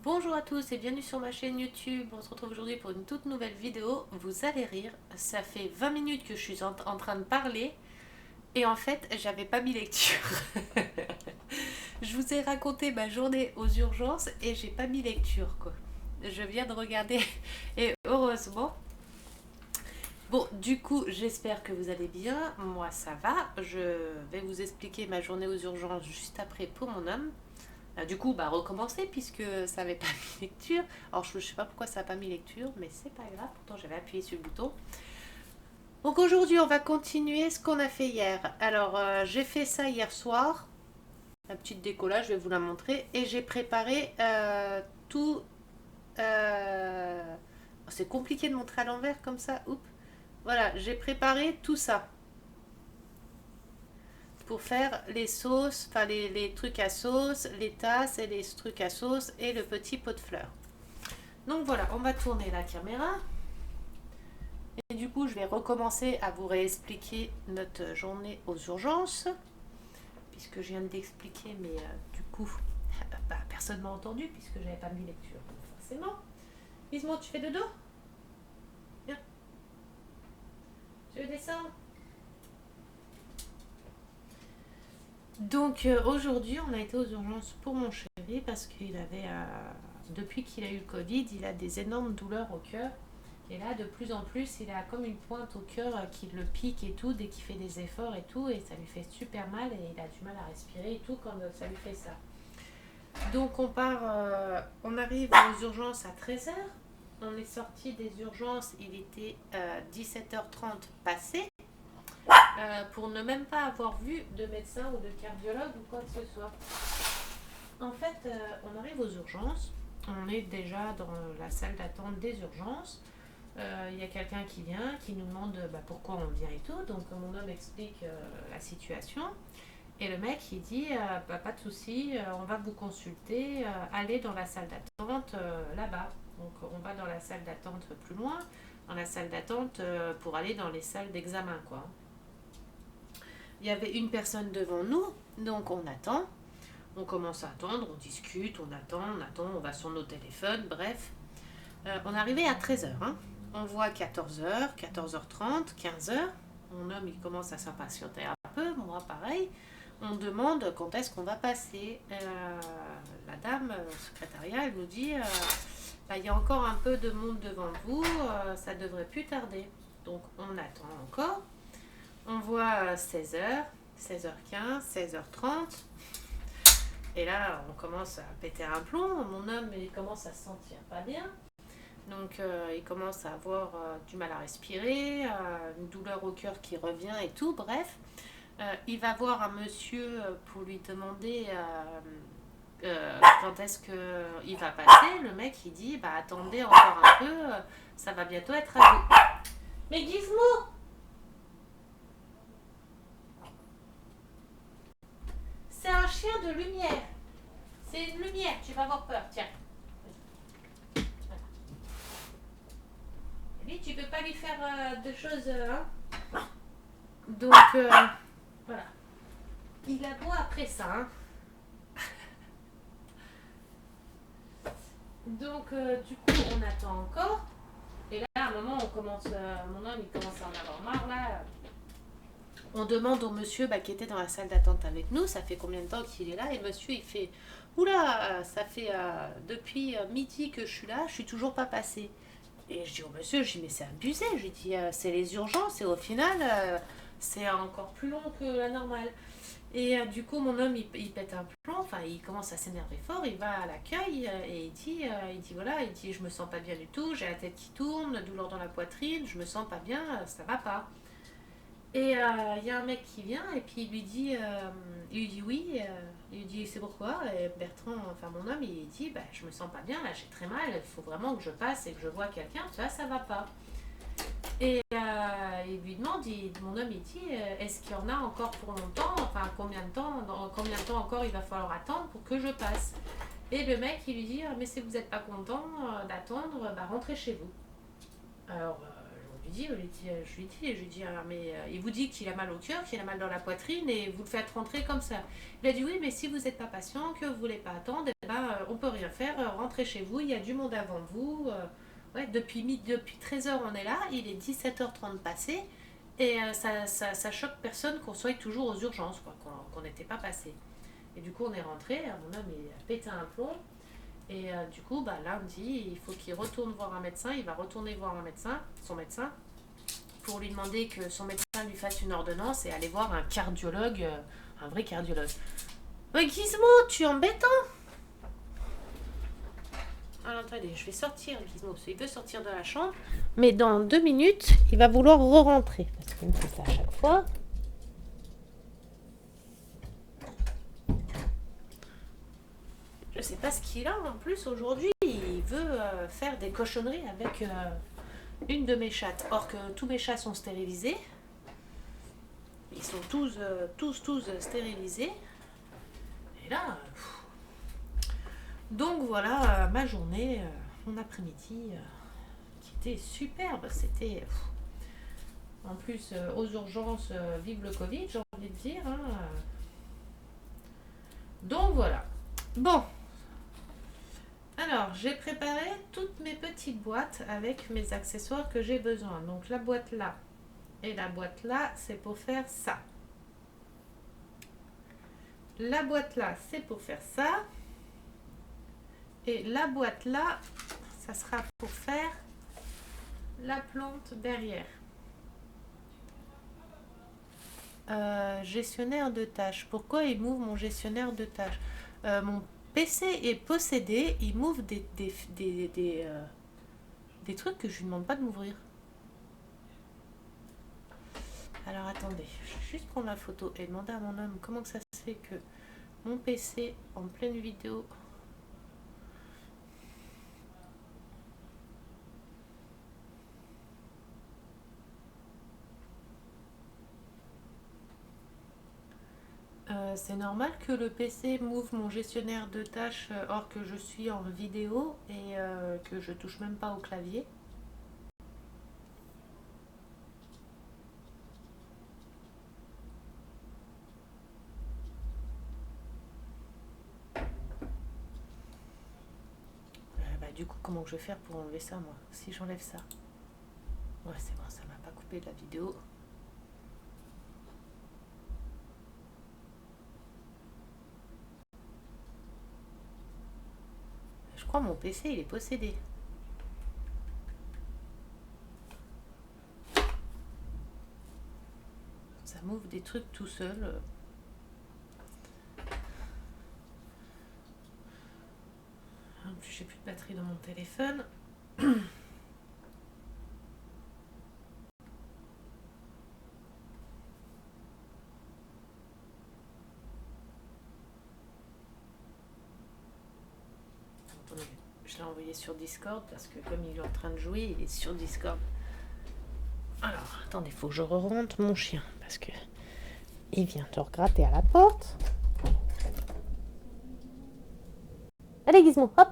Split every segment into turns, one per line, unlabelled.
Bonjour à tous et bienvenue sur ma chaîne YouTube. On se retrouve aujourd'hui pour une toute nouvelle vidéo. Vous allez rire, ça fait 20 minutes que je suis en train de parler et en fait j'avais pas mis lecture. Je vous ai raconté ma journée aux urgences et j'ai pas mis lecture quoi. Je viens de regarder et heureusement. Bon, du coup, j'espère que vous allez bien. Moi, ça va. Je vais vous expliquer ma journée aux urgences juste après pour mon homme. Du coup, recommencer puisque ça n'avait pas mis lecture. Alors, je ne sais pas pourquoi ça n'a pas mis lecture, mais c'est pas grave. Pourtant, j'avais appuyé sur le bouton. Donc, aujourd'hui, on va continuer ce qu'on a fait hier. Alors, j'ai fait ça hier soir. La petite déco là, je vais vous la montrer. Et j'ai préparé tout. C'est compliqué de montrer à l'envers comme ça. Oups. Voilà, j'ai préparé tout ça pour faire les sauces, enfin les trucs à sauce, les tasses et les trucs à sauce et le petit pot de fleurs. Donc voilà, on va tourner la caméra. Et du coup, je vais recommencer à vous réexpliquer notre journée aux urgences. Puisque je viens d'expliquer, mais du coup, personne m'a entendu puisque j'avais pas mis lecture. Forcément. Gizmo, tu fais dodo? Viens. Tu veux descendre? Donc aujourd'hui, on a été aux urgences pour mon chéri parce qu'il avait, depuis qu'il a eu le Covid, il a des énormes douleurs au cœur. Et là, de plus en plus, il a comme une pointe au cœur qui le pique et tout, dès qu'il fait des efforts et tout, et ça lui fait super mal et il a du mal à respirer et tout quand ça lui fait ça. Donc on arrive aux urgences à 13h. On est sorti des urgences, il était 17h30 passé. Pour ne même pas avoir vu de médecin ou de cardiologue ou quoi que ce soit. En fait, on arrive aux urgences, on est déjà dans la salle d'attente des urgences. Il y a quelqu'un qui vient, qui nous demande pourquoi on vient et tout. Donc mon homme explique la situation. Et le mec, il dit, pas de souci, on va vous consulter, allez dans la salle d'attente là-bas. Donc on va dans la salle d'attente plus loin, dans la salle d'attente pour aller dans les salles d'examen, quoi. Il y avait une personne devant nous, donc on attend. On commence à attendre, on discute, on attend, on va sur nos téléphones, bref. On est arrivé à 13h. Hein. On voit 14h, 14h30, 15h. Mon homme, il commence à s'impatienter un peu, moi pareil. On demande quand est-ce qu'on va passer. La dame secrétariat, elle nous dit il y a encore un peu de monde devant vous, ça devrait plus tarder. Donc on attend encore. On voit 16h, 16h15, 16h30. Et là, on commence à péter un plomb. Mon homme, il commence à se sentir pas bien. Donc, il commence à avoir du mal à respirer, une douleur au cœur qui revient et tout. Bref, il va voir un monsieur pour lui demander quand est-ce qu'il va passer. Le mec, il dit attendez encore un peu, ça va bientôt être à vous. Mais Gizmo! C'est un chien de lumière. C'est une lumière, tu vas avoir peur, tiens. Lui, tu peux pas lui faire de choses, hein. Donc, voilà. Il aboie après ça, hein. Donc, du coup, on attend encore. Et là, à un moment, mon homme, il commence à en avoir marre, là. On demande au monsieur qui était dans la salle d'attente avec nous, ça fait combien de temps qu'il est là? Et le monsieur, il fait, oula, ça fait depuis midi que je suis là, je suis toujours pas passé. Et je dis au monsieur, je dis, mais c'est abusé. Je lui dis, c'est les urgences et au final, c'est encore plus long que la normale. Et du coup, mon homme, il pète un plomb, enfin, il commence à s'énerver fort, il va à l'accueil et il dit, voilà, il dit, je me sens pas bien du tout, j'ai la tête qui tourne, douleur dans la poitrine, je me sens pas bien, ça va pas. Et il y a un mec qui vient et puis il lui dit oui, il lui dit c'est pourquoi. Et Bertrand, enfin mon homme, il dit je me sens pas bien, là j'ai très mal, il faut vraiment que je passe et que je vois quelqu'un, ça va pas. Et il lui demande, mon homme il dit est-ce qu'il y en a encore pour longtemps, enfin combien de temps encore il va falloir attendre pour que je passe. Et le mec il lui dit mais si vous n'êtes pas content d'attendre, rentrez chez vous. Alors je lui je lui dis, ah, mais il vous dit qu'il a mal au cœur, qu'il a mal dans la poitrine et vous le faites rentrer comme ça. Il a dit oui, mais si vous n'êtes pas patient, que vous voulez pas attendre, eh ben, on peut rien faire, rentrez chez vous, il y a du monde avant vous. Ouais, depuis 13h on est là, il est 17h30 passé et ça choque personne qu'on soit toujours aux urgences, quoi, qu'on n'était pas passé. Et du coup on est rentré, mon homme il a pété un plomb. Et du coup, bah, lundi, il faut qu'il retourne voir un médecin. Il va retourner voir son médecin, pour lui demander que son médecin lui fasse une ordonnance et aller voir un cardiologue, un vrai cardiologue. Ouais, Gizmo, tu es embêtant. Alors, attendez, je vais sortir Gizmo, parce qu'il veut sortir de la chambre. Mais dans 2 minutes, il va vouloir re-rentrer. Parce qu'il me fait ça à chaque fois. Je sais pas ce qu'il a en plus aujourd'hui. Il veut faire des cochonneries avec une de mes chattes. Or que tous mes chats sont stérilisés. Ils sont tous stérilisés. Et là, donc voilà ma journée, mon après-midi, qui était superbe. C'était en plus aux urgences, vive le Covid, j'ai envie de dire. Hein. Donc voilà. Bon. Alors, j'ai préparé toutes mes petites boîtes avec mes accessoires que j'ai besoin. Donc la boîte là et la boîte là, c'est pour faire ça. La boîte là, c'est pour faire ça. Et la boîte là, ça sera pour faire la plante derrière. Gestionnaire de tâches. Pourquoi il m'ouvre mon gestionnaire de tâches? Mon PC est possédé, il m'ouvre des trucs que je lui demande pas de m'ouvrir. Alors attendez, je vais juste prendre la photo et demander à mon homme comment que ça se fait que mon PC en pleine vidéo. C'est normal que le PC m'ouvre mon gestionnaire de tâches or que je suis en vidéo et que je touche même pas au clavier. Du coup, comment je vais faire pour enlever ça, moi? Si j'enlève ça. Ouais, c'est bon, ça m'a pas coupé de la vidéo. Je crois mon PC, il est possédé. Ça m'ouvre des trucs tout seul. En plus, j'ai plus de batterie dans mon téléphone. Attendez, je l'ai envoyé sur Discord parce que comme il est en train de jouer, il est sur Discord. Alors, attendez, il faut que je rentre mon chien parce que il vient te regratter à la porte. Allez, Gizmo, hop.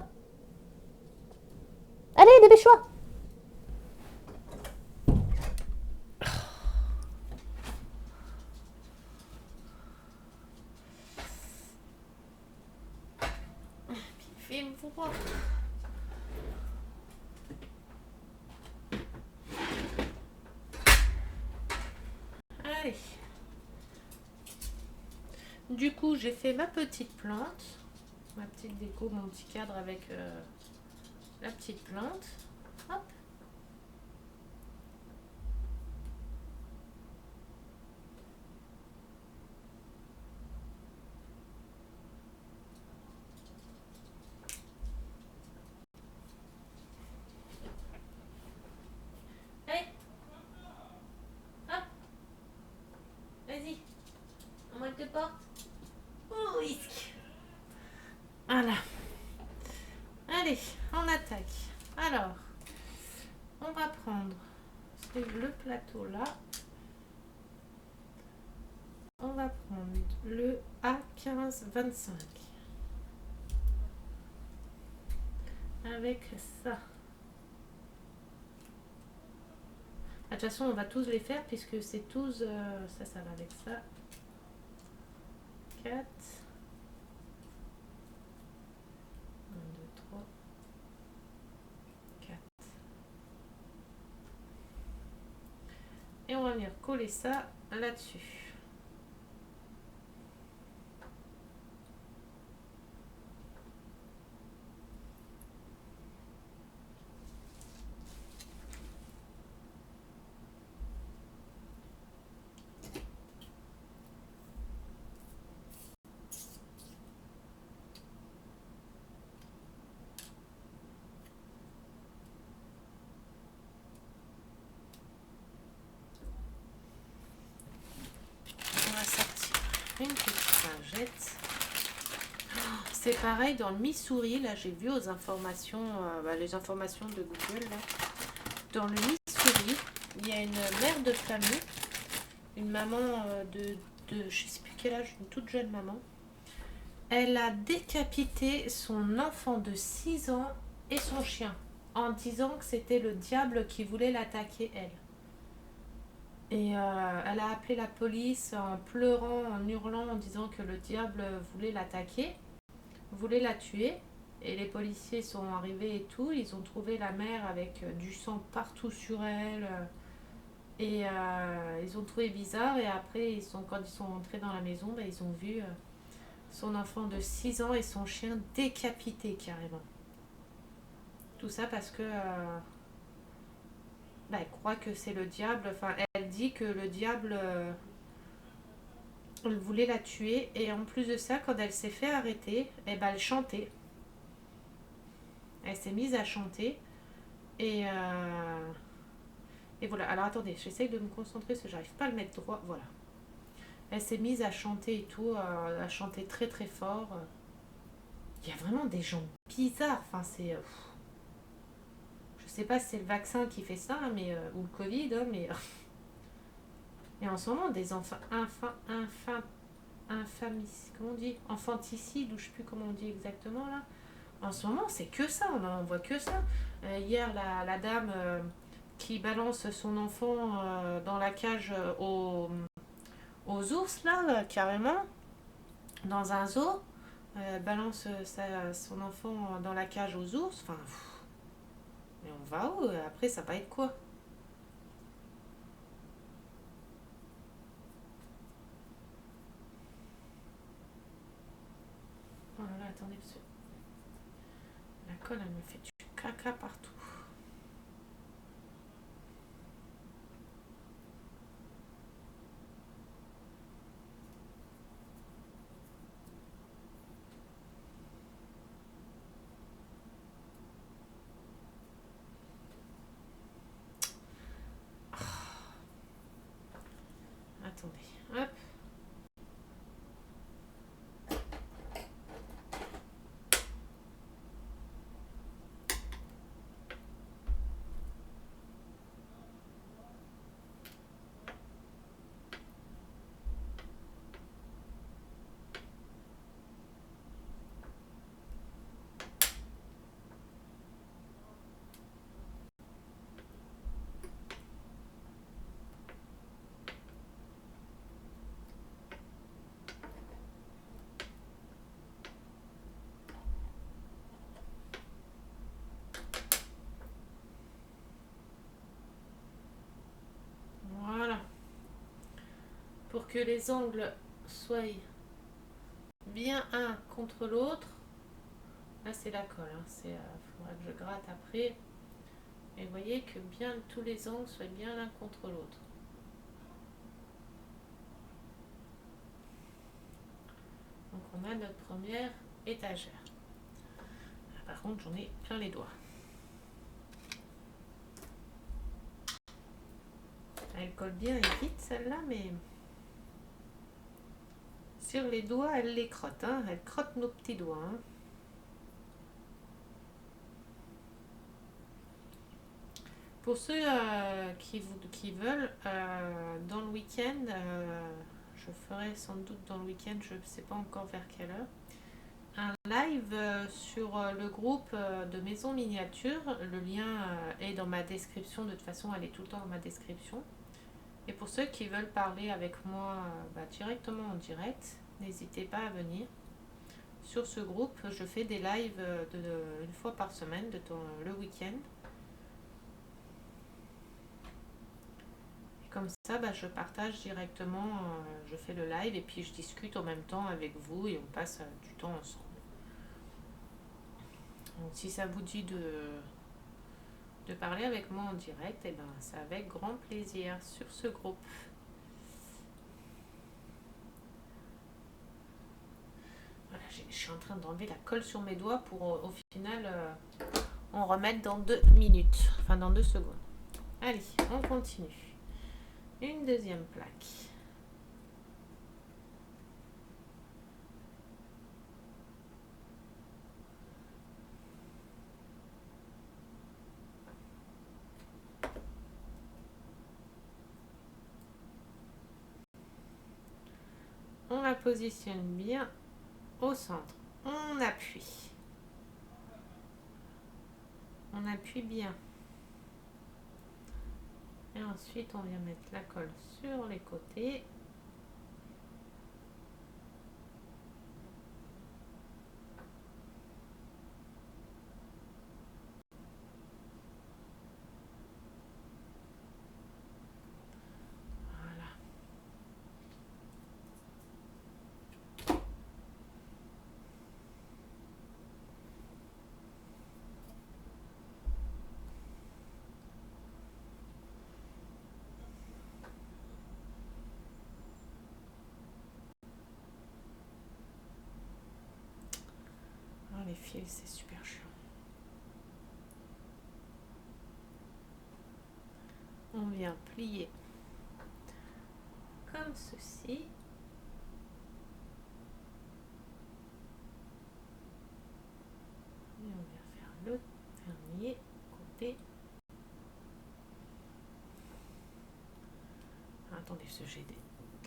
Allez, dépêche-toi. Il fait froid. Allez. Du coup, j'ai fait ma petite plante, ma petite déco, mon petit cadre avec la petite plante. Hop. Allez. Hop. Vas-y. On ouvre les portes. Oh, risque. Voilà. Allez, on attaque. Alors, on va prendre le plateau là. On va prendre le A1525 avec ça. De toute façon, on va tous les faire puisque c'est tous... ça va avec ça. 4. 1, 2, 3, 4. Et on va venir coller ça là-dessus. On va sortir une petite lingette. C'est pareil dans le Missouri, là j'ai vu aux informations, les informations de Google, là. Dans le Missouri, il y a une mère de famille, une maman de je sais plus quel âge, une toute jeune maman. Elle a décapité son enfant de 6 ans et son chien en disant que c'était le diable qui voulait l'attaquer elle. Et elle a appelé la police en pleurant, en hurlant, en disant que le diable voulait l'attaquer, voulait la tuer. Et les policiers sont arrivés et tout. Ils ont trouvé la mère avec du sang partout sur elle. Et ils ont trouvé bizarre. Et après, quand ils sont rentrés dans la maison, ils ont vu son enfant de 6 ans et son chien décapité carrément. Tout ça parce que elle croit que c'est le diable. Enfin, elle dit que le diable voulait la tuer. Et en plus de ça, quand elle s'est fait arrêter, elle chantait. Elle s'est mise à chanter. Et voilà. Alors attendez, j'essaye de me concentrer parce que j'arrive pas à le mettre droit. Voilà. Elle s'est mise à chanter et tout, à chanter très très fort. Il y a vraiment des gens bizarres. Enfin, c'est... je sais pas si c'est le vaccin qui fait ça, mais ou le Covid, hein, mais... Et en ce moment, des enfants infamis, comment on dit, infanticides, ou je sais plus comment on dit exactement là. En ce moment, c'est que ça, on voit que ça. Hier, la dame qui balance son enfant dans la cage aux ours, là, carrément, dans un zoo, balance son enfant dans la cage aux ours. Enfin, mais on va où? Après, ça va être quoi? Oh là là, attendez, parce que la colle, elle me fait du caca partout. Attendez, hop. Voilà. Pour que les angles soient bien un contre l'autre. Là, c'est la colle. Il faudra que je gratte après. Et vous voyez que bien tous les angles soient bien l'un contre l'autre. Donc, on a notre première étagère. Par contre, j'en ai plein les doigts. Elle colle bien et vite celle-là, mais sur les doigts, elle les crotte. Hein. Elle crotte nos petits doigts. Hein. Pour ceux qui veulent, dans le week-end, je ferai sans doute dans le week-end, je ne sais pas encore vers quelle heure, un live sur le groupe de Maison Miniature. Le lien est dans ma description. De toute façon, elle est tout le temps dans ma description. Et pour ceux qui veulent parler avec moi directement en direct, n'hésitez pas à venir. Sur ce groupe, je fais des lives une fois par semaine, le week-end. Et comme ça, je partage directement, je fais le live et puis je discute en même temps avec vous et on passe du temps ensemble. Donc si ça vous dit de parler avec moi en direct, et c'est avec grand plaisir sur ce groupe. Voilà, je suis en train d'enlever la colle sur mes doigts pour au final en remettre dans 2 minutes, enfin dans 2 secondes. Allez, on continue. Une deuxième plaque. On la positionne bien au centre. On appuie. On appuie bien. Et ensuite, on vient mettre la colle sur les côtés. Voilà. Oh, les fils, c'est super chiant. On vient plier comme ceci. Et on vient faire le dernier côté. Attendez, j'ai de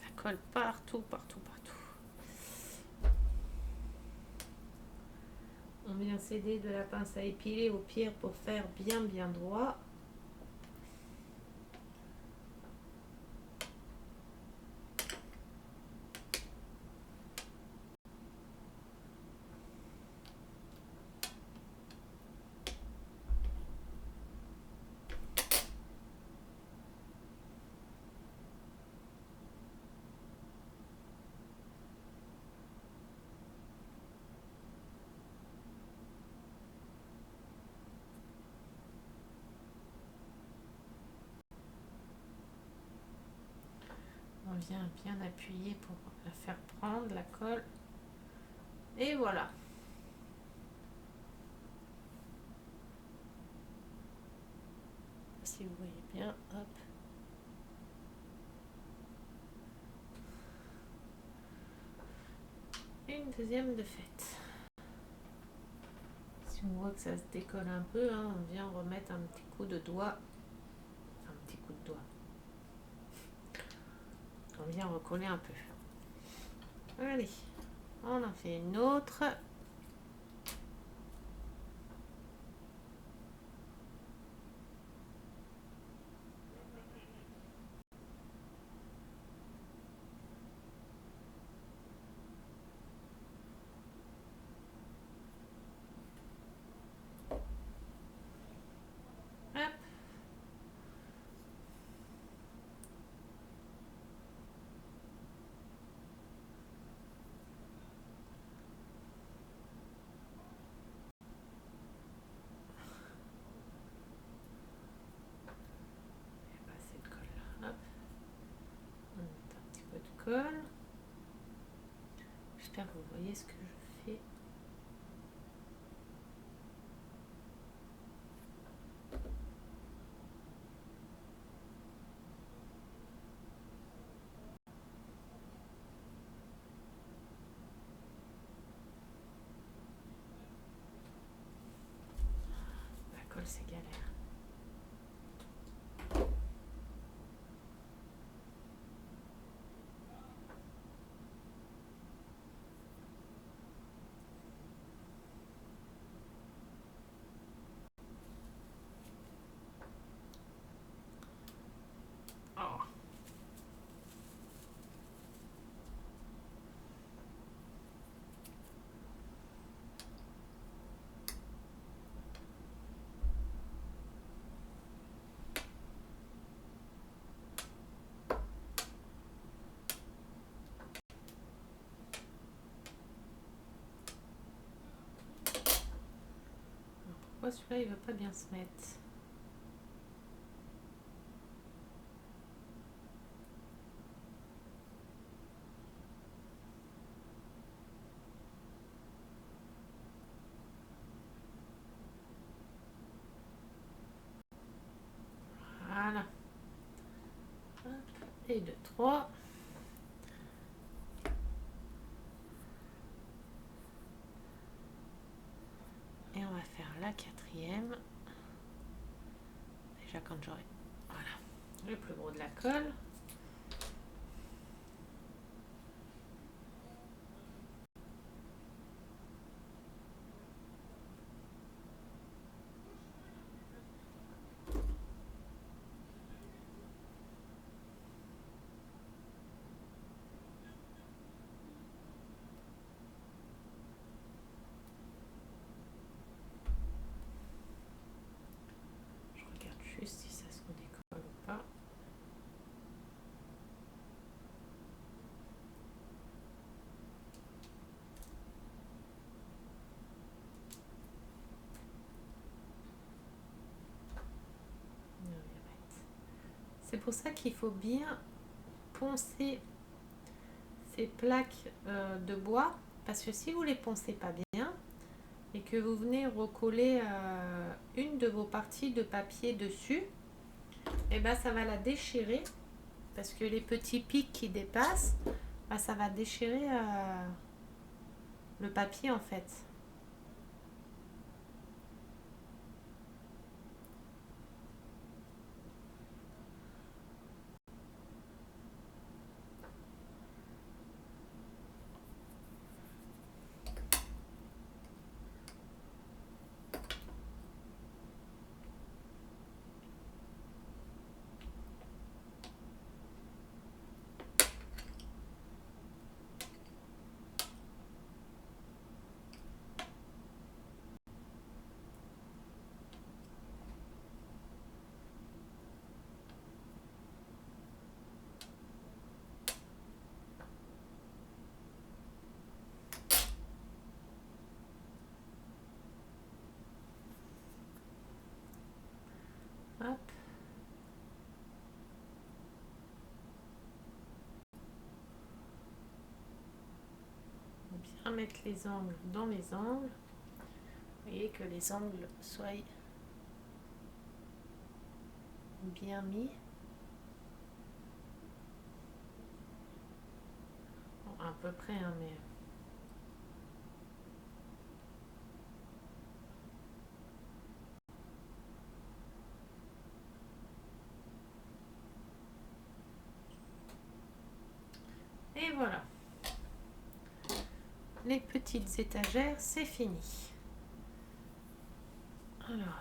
la colle partout, partout, partout. On vient s'aider de la pince à épiler au pied pour faire bien bien droit. On vient bien appuyer pour la faire prendre la colle. Et voilà. Si vous voyez bien, hop. Une deuxième de faite. Si on voit que ça se décolle un peu, on vient remettre un petit coup de doigt. Enfin, un petit coup de doigt. On vient recoller un peu. Allez, on en fait une autre. Hop. Et bah, cette colle là, hop. On met un petit peu de colle. J'espère que vous voyez ce que je fais. La colle, c'est galère. Pourquoi celui-là il veut pas bien se mettre? Voilà. Hop. Et 2, 3. Et on va faire la quatrième. Déjà quand j'aurai, voilà, le plus gros de la colle. Je regarde juste si ça se redécolle ou pas. C'est pour ça qu'il faut bien poncer ces plaques de bois, parce que si vous les poncez pas bien et que vous venez recoller une de vos parties de papier dessus, et ben ça va la déchirer, parce que les petits pics qui dépassent, ben ça va déchirer le papier en fait. Hop. Bien mettre les angles dans les angles. Vous voyez que les angles soient bien mis. Bon, à peu près, hein, mais... Et voilà. Les petites étagères, c'est fini. Alors...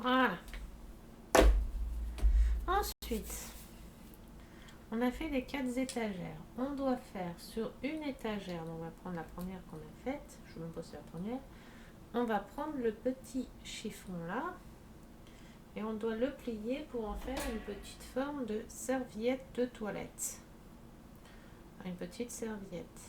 Voilà. Ensuite, on a fait les 4 étagères. On doit faire sur une étagère, on va prendre la première qu'on a faite. Je me pose la première. On va prendre le petit chiffon là. Et on doit le plier pour en faire une petite forme de serviette de toilette. Une petite serviette.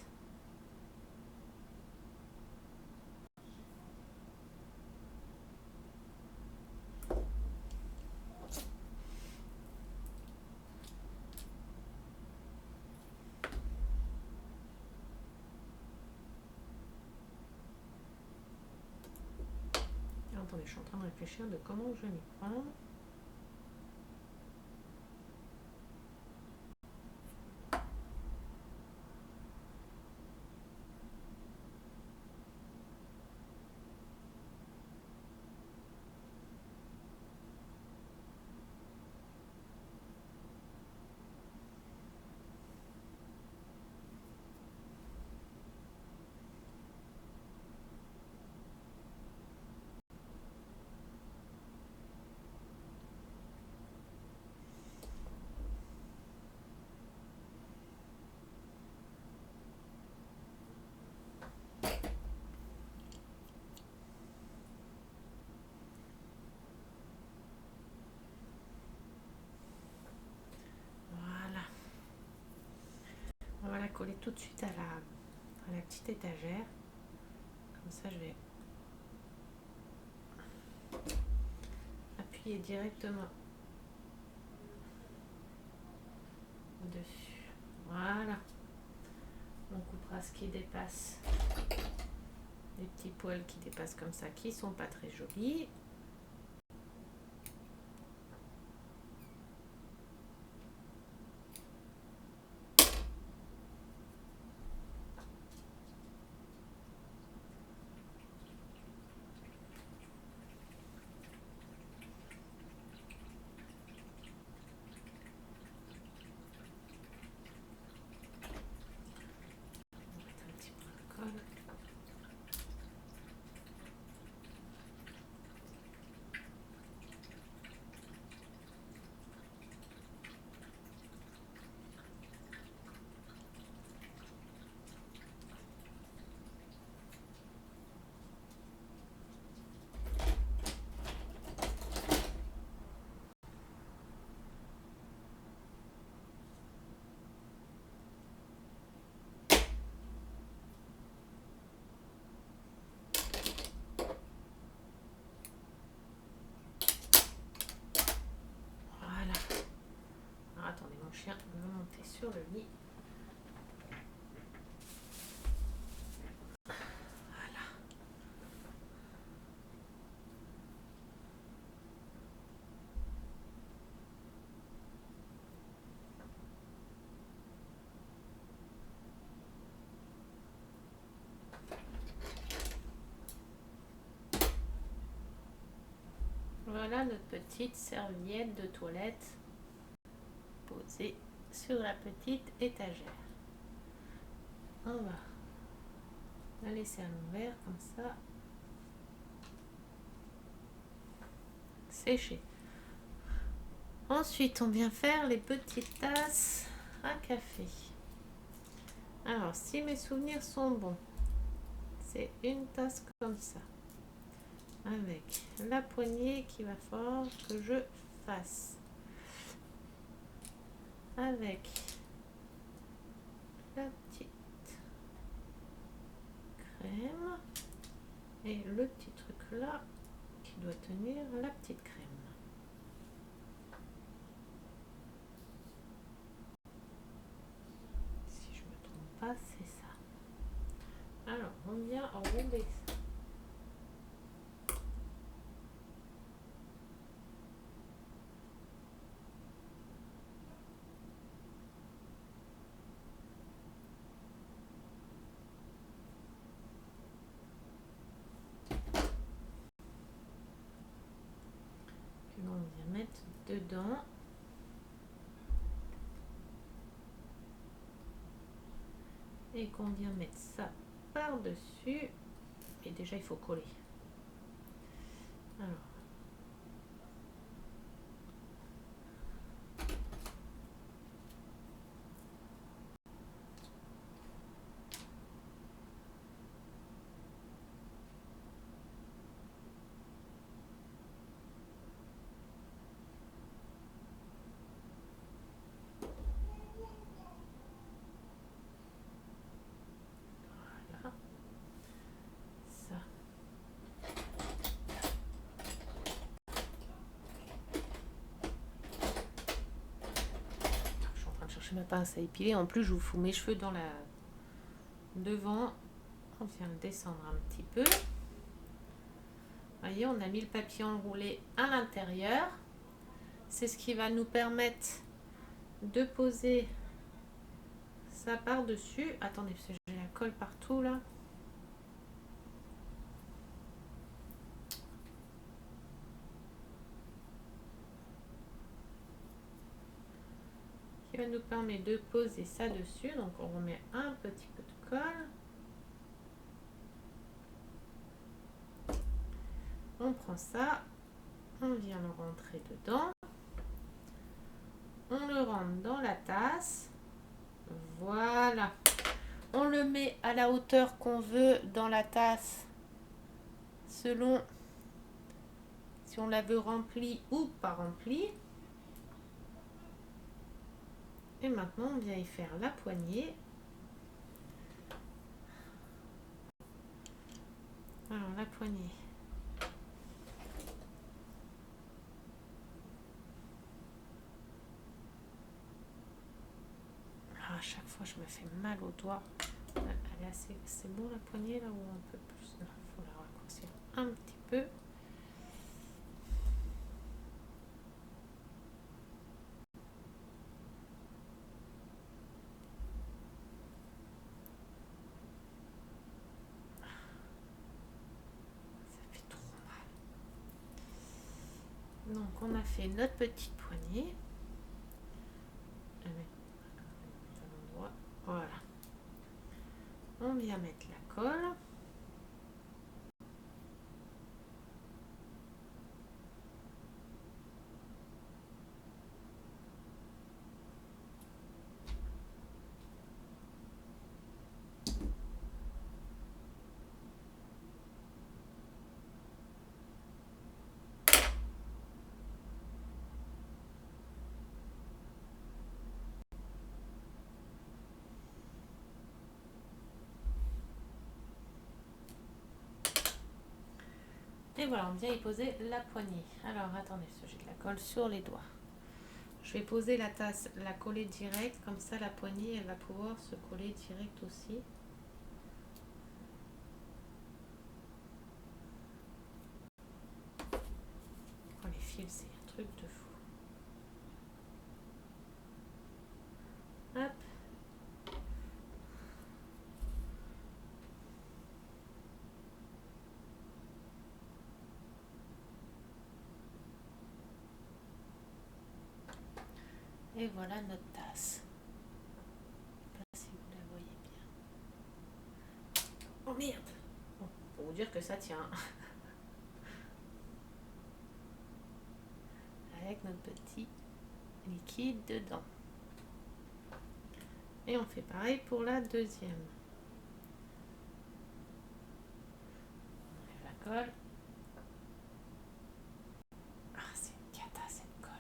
Attendez, je suis en train de réfléchir de comment je vais m'y prendre. coller tout de suite à la petite étagère. Comme ça, je vais appuyer directement dessus. Voilà. On coupera ce qui dépasse. Les petits poils qui dépassent comme ça, qui sont pas très jolis. Chien veut monter sur le lit. Voilà. Voilà notre petite serviette de toilette posée sur la petite étagère. On va la laisser à l'envers comme ça. Sécher. Ensuite, on vient faire les petites tasses à café. Alors, si mes souvenirs sont bons, c'est une tasse comme ça, avec la poignée qu'il va falloir que je fasse, avec la petite crème et le petit truc là qui doit tenir la petite crème. Si je me trompe pas, c'est ça. Alors, on vient enrouler ça. Que l'on vient mettre dedans. Et qu'on vient mettre ça par-dessus. Et déjà, il faut coller. Alors. Voilà. Ça. Je suis en train de chercher ma pince à épiler. En plus, je vous fous mes cheveux dans la devant. On vient le descendre un petit peu. Voyez, on a mis le papier enroulé à l'intérieur. C'est ce qui va nous permettre de poser ça par-dessus. Attendez, parce que j'ai la colle partout là. Qui va nous permettre de poser ça dessus. Donc on remet un petit peu de colle. On prend ça, on vient le rentrer dedans, on le rentre dans la tasse, voilà. On le met à la hauteur qu'on veut dans la tasse, selon si on la veut remplie ou pas remplie. Et maintenant, on vient y faire la poignée. la poignée. Ah, à chaque fois, je me fais mal au doigt. Elle est assez... C'est bon la poignée là ou un peu plus? Non, il faut la raccourcir un petit peu. Ça fait trop mal. Donc on a fait notre petite poignée. Voilà. On vient mettre la colle. Et voilà, on vient y poser la poignée. Alors, attendez, j'ai de la colle sur les doigts. Je vais poser la tasse, la coller direct, comme ça la poignée, elle va pouvoir se coller direct aussi. Oh, les fils, c'est un truc de fou. Hop. Et voilà notre tasse. Je sais pas si vous la voyez bien. Oh merde! Bon, pour vous dire que ça tient. Avec notre petit liquide dedans. Et on fait pareil pour la deuxième. On enlève la colle. Ah, c'est une cata cette colle.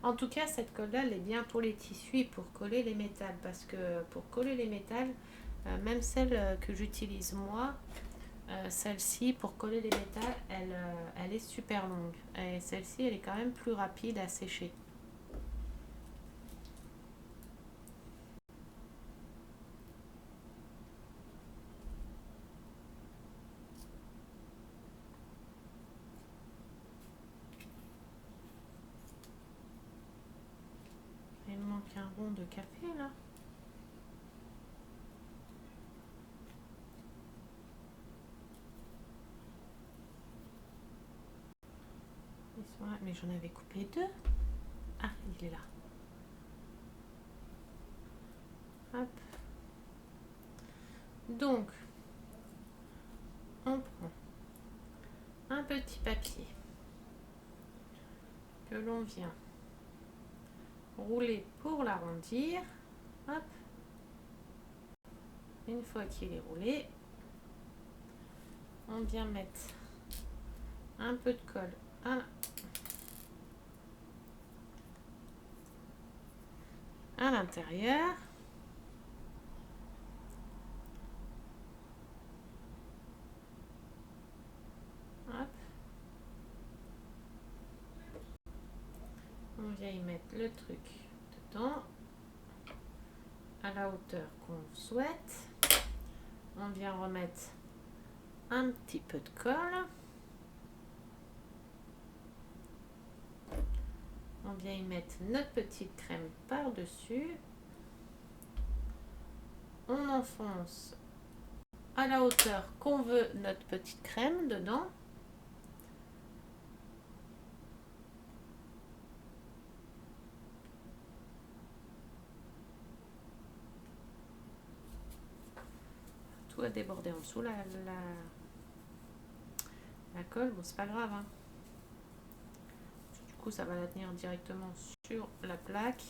En tout cas, cette colle-là, elle est bien pour les tissus et pour coller les métals. Parce que pour coller les métals, même celle que j'utilise moi, celle-ci, pour coller les métals, elle est super longue. Et celle-ci, elle est quand même plus rapide à sécher. Il me manque un rond de café, là. Ils sont là. Mais j'en avais coupé deux. Ah, il est là. Hop. Donc, on prend un petit papier que l'on vient rouler pour l'arrondir. Hop. Une fois qu'il est roulé, on vient mettre un peu de colle à l'intérieur. Hop. On vient y mettre le truc dedans à la hauteur qu'on souhaite. On vient remettre un petit peu de colle. On vient y mettre notre petite crème par-dessus. On enfonce à la hauteur qu'on veut notre petite crème dedans. Tout a débordé en dessous, la colle. Bon, c'est pas grave, hein. Du coup, ça va la tenir directement sur la plaque.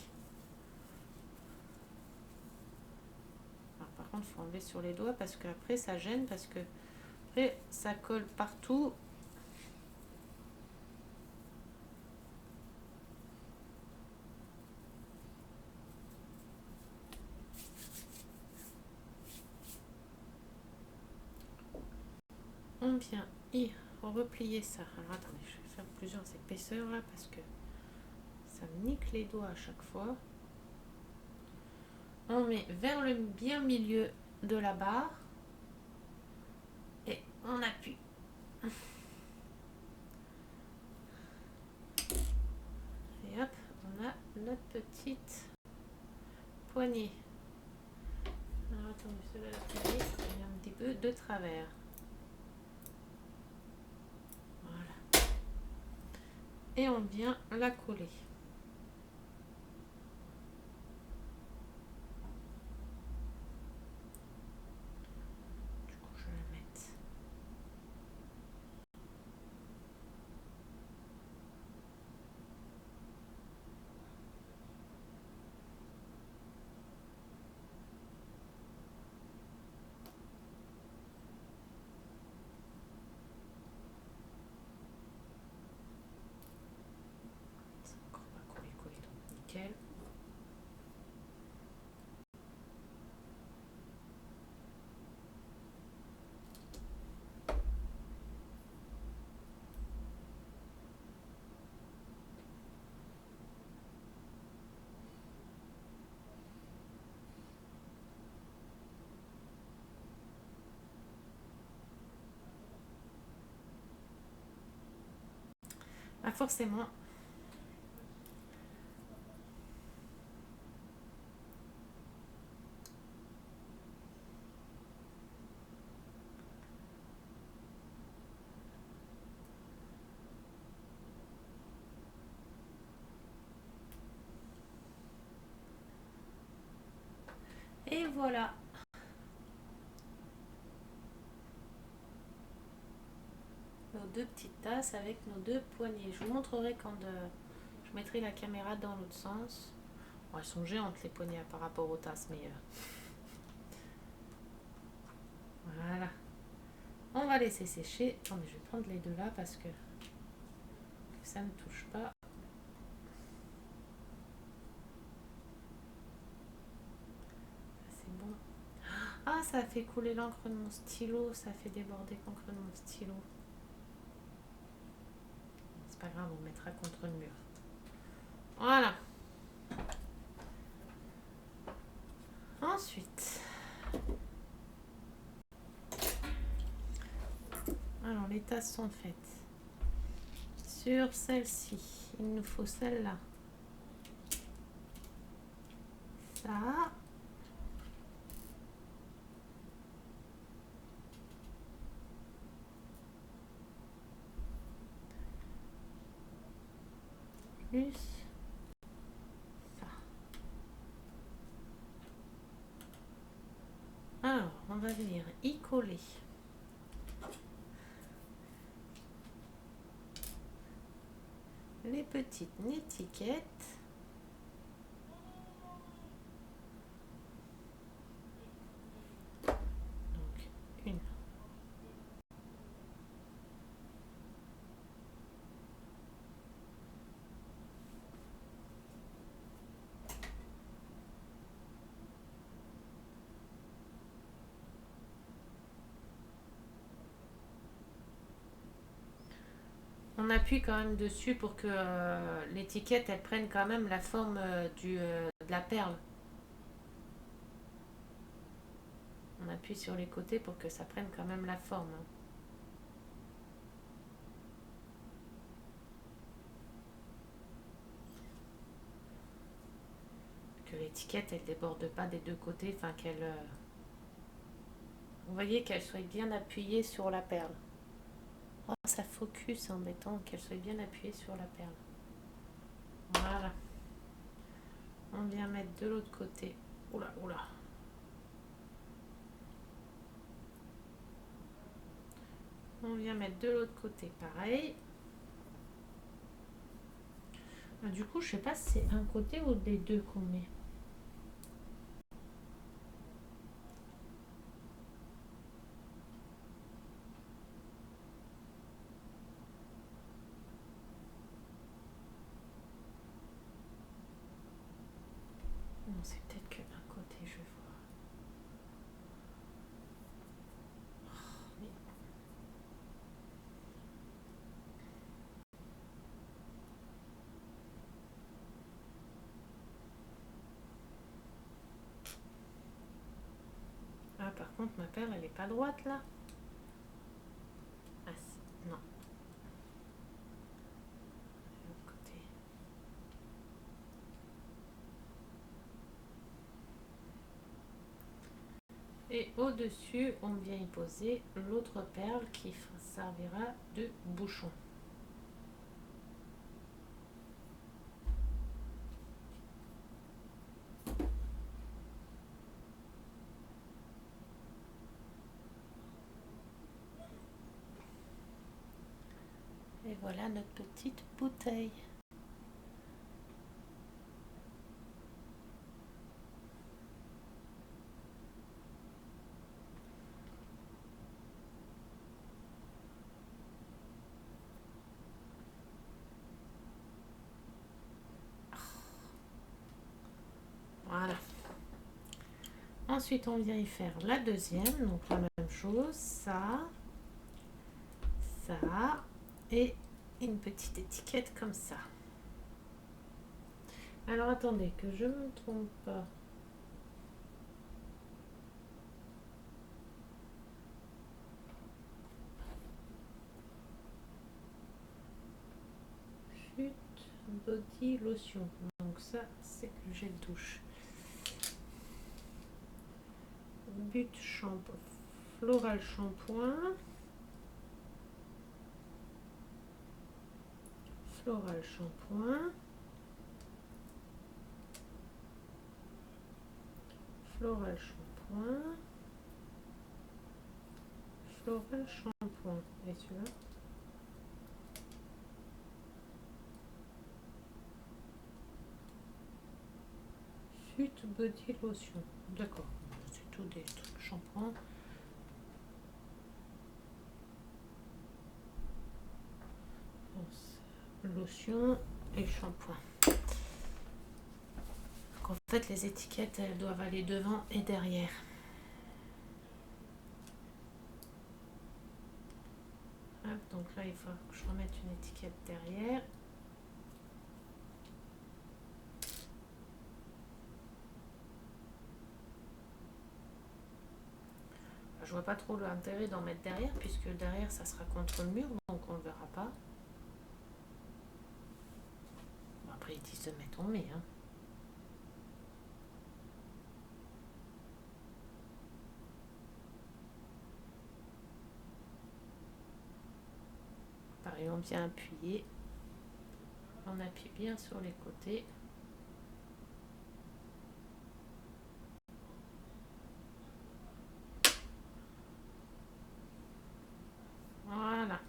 Alors, par contre, il faut enlever sur les doigts parce qu'après, ça gêne, parce que après, ça colle partout. vient y replier ça. Alors attendez, je vais faire plusieurs épaisseurs là parce que ça me nique les doigts à chaque fois. On met vers le bien milieu de la barre et on appuie. Et hop, on a notre petite poignée. Alors attendez, celle-là, la poignée, elle est un petit peu de travers. Voilà. Et on vient la coller. Du coup, je vais la mettre. C'est encore pas collé, donc nickel. Pas forcément. Et voilà. Nos deux petites tasses avec nos deux poignées. Je vous montrerai quand je mettrai la caméra dans l'autre sens. Bon, elles sont géantes les poignées par rapport aux tasses, mais voilà. On va laisser sécher. Attendez, je vais prendre les deux là parce que ça ne touche pas. C'est bon. Ah, ça a fait couler l'encre de mon stylo. Ça a fait déborder l'encre de mon stylo. C'est pas grave, on mettra contre le mur. Voilà. Ensuite, alors les tasses sont faites. Sur celle-ci, il nous faut celle-là. Ça. Plus ça. Alors, on va venir y coller les petites étiquettes. Donc, une. On appuie quand même dessus pour que l'étiquette elle prenne quand même la forme de la perle. On appuie sur les côtés pour que ça prenne quand même la forme. Que l'étiquette elle déborde pas des deux côtés, enfin qu'elle... Vous voyez qu'elle soit bien appuyée sur la perle. Oh, ça focus, c'est embêtant qu'elle soit bien appuyée sur la perle. Voilà. On vient mettre de l'autre côté. Oula, oula. On vient mettre de l'autre côté, pareil. Du coup, je sais pas si c'est un côté ou des deux qu'on met. Non, c'est peut-être que un côté, je vais voir. Oh, mais... par contre, ma perle, elle est pas droite, là. Ah, non. De l'autre côté. Et au-dessus, on vient y poser l'autre perle qui servira de bouchon. Et voilà notre petite bouteille. Voilà. Ensuite, on vient y faire la deuxième. Donc la même chose, ça, et une petite étiquette comme ça. Alors attendez, que je ne me trompe pas. Chute, body, lotion. Donc ça, c'est le gel douche. But shampoing, floral shampoing. Floral shampoing. Floral shampoing. Floral shampoing. Et celui-là? Sud body lotion. D'accord. C'est tout des trucs shampoing. Lotion et shampoing. Donc en fait, les étiquettes, elles doivent aller devant et derrière. Hop, donc là, il faut que je remette une étiquette derrière. Je vois pas trop l'intérêt d'en mettre derrière, puisque derrière, ça sera contre le mur, donc on ne le verra pas. Bon, après, ils disent de mettre, on met. Hein. Pareil, on vient appuyer. On appuie bien sur les côtés. Voilà.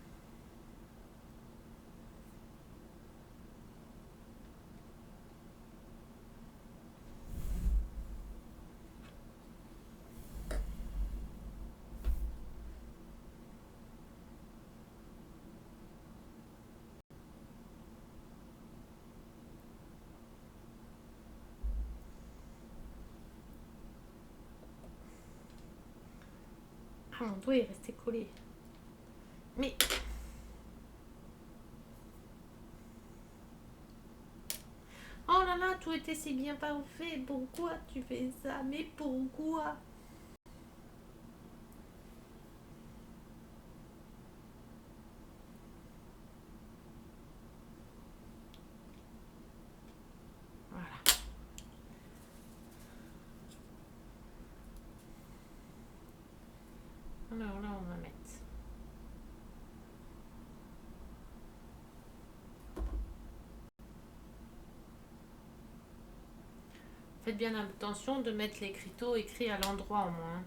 Ah, mon doigt est resté collé. Mais... Oh là là, tout était si bien parfait. Pourquoi tu fais ça? Mais pourquoi? Voilà. Alors là, on va mettre... Faites bien attention de mettre l'écriteau écrit à l'endroit au moins.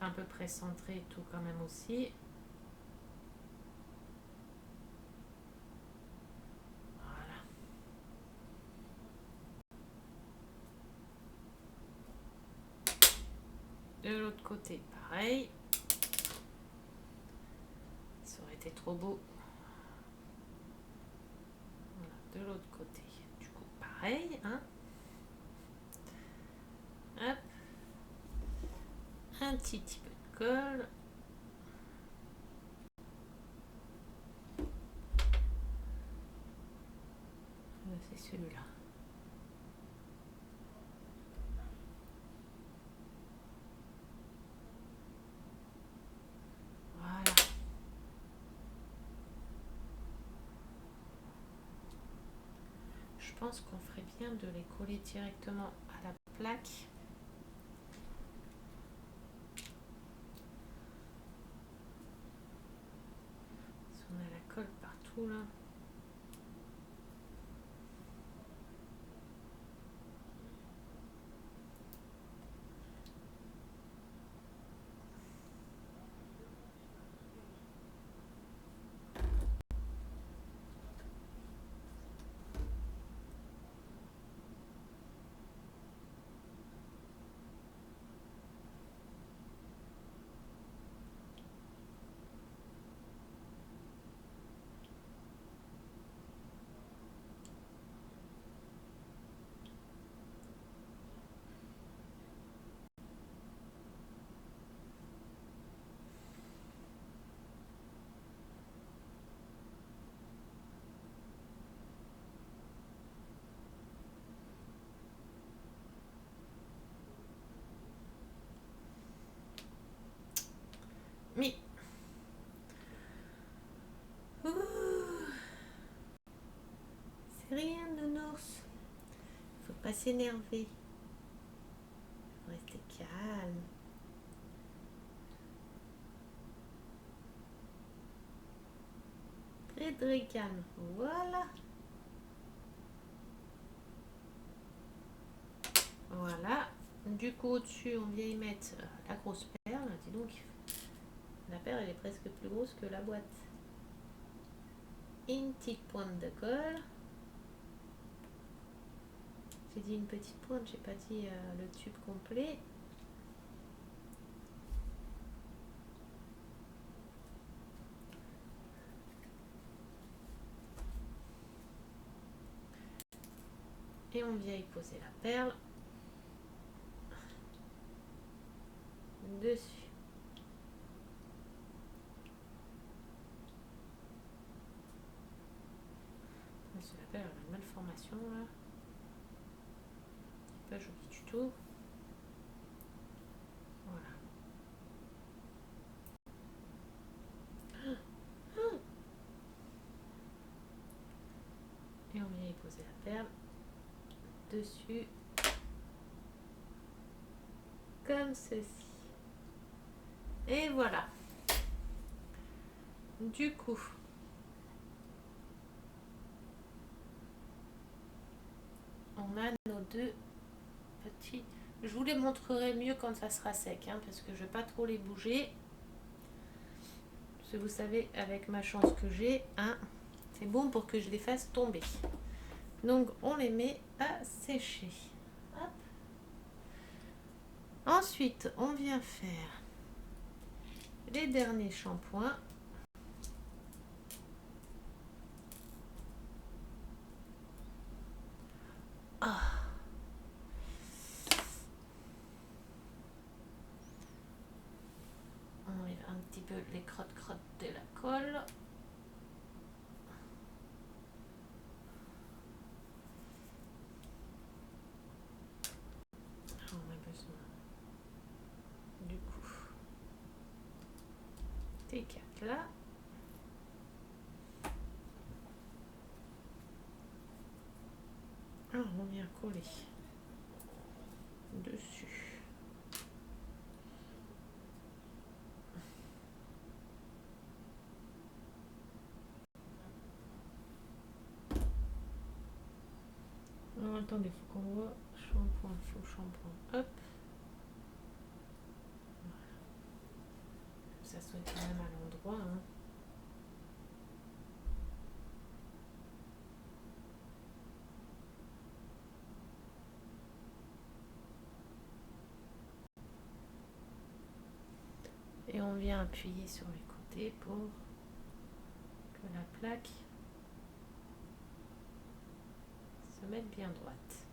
Un peu près centré et tout quand même aussi. Voilà. De l'autre côté, pareil. Ça aurait été trop beau. Voilà, de l'autre côté. Du coup, pareil, hein. Hop. Un petit peu de colle. C'est celui-là. Voilà. Je pense qu'on ferait bien de les coller directement à la plaque. Si on a la colle partout là. Mais c'est rien, nounours. Faut pas s'énerver. Faut rester calme. Très très calme. Voilà. Voilà. Du coup, au-dessus, on vient y mettre la grosse perle. Dis donc, la perle, elle est presque plus grosse que la boîte. Une petite pointe de colle. J'ai dit une petite pointe, j'ai pas dit le tube complet. Et on vient y poser la perle dessus. La perle a une malformation là. C'est pas joli du tout. Voilà. Et on vient y poser la perle dessus. Comme ceci. Et voilà. Du coup, on a nos deux petits. Je vous les montrerai mieux quand ça sera sec, hein, parce que je ne vais pas trop les bouger. Parce que vous savez, avec ma chance que j'ai, hein, c'est bon pour que je les fasse tomber. Donc, on les met à sécher. Hop. Ensuite, on vient faire les derniers shampoings. Ah. On enlève un petit peu les crottes-crottes de la colle. On a besoin du coup des 4 là. Alors, on vient coller dessus. Alors, attendez, il faut qu'on voit shampoing, faux shampoing. Hop. Voilà. Ça soit quand même à l'endroit. Hein. Et on vient appuyer sur les côtés pour que la plaque se mette bien droite.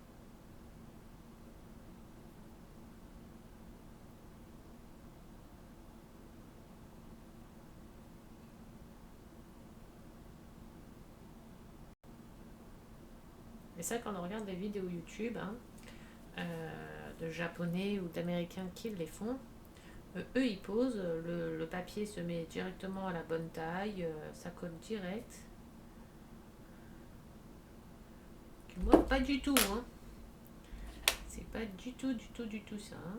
ça quand on regarde des vidéos YouTube, hein, de japonais ou d'américains qui les font. Eux, ils posent, le papier se met directement à la bonne taille, ça colle direct. Moi, pas du tout, hein. C'est pas du tout, du tout, du tout ça, hein.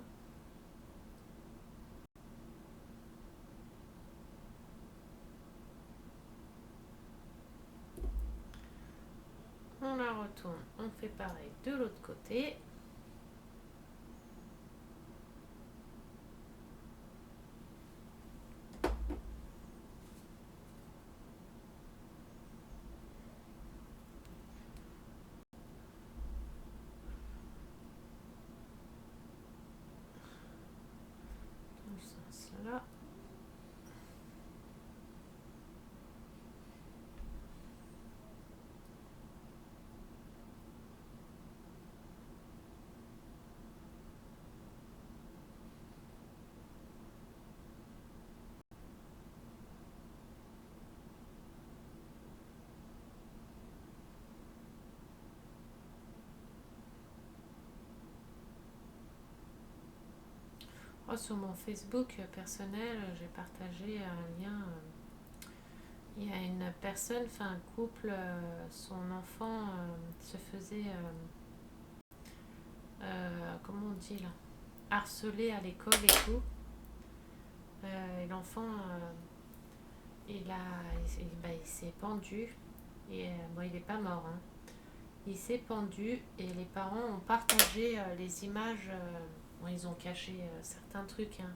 On la retourne, on fait pareil de l'autre côté. Dans ce sens-là. Oh, sur mon Facebook personnel, j'ai partagé un lien. Il y a une personne, enfin un couple, son enfant se faisait, comment on dit là, harcelé à l'école et tout. Et l'enfant, il s'est pendu. Et bon, il n'est pas mort, hein. Il s'est pendu et les parents ont partagé les images. Bon, ils ont caché certains trucs, hein,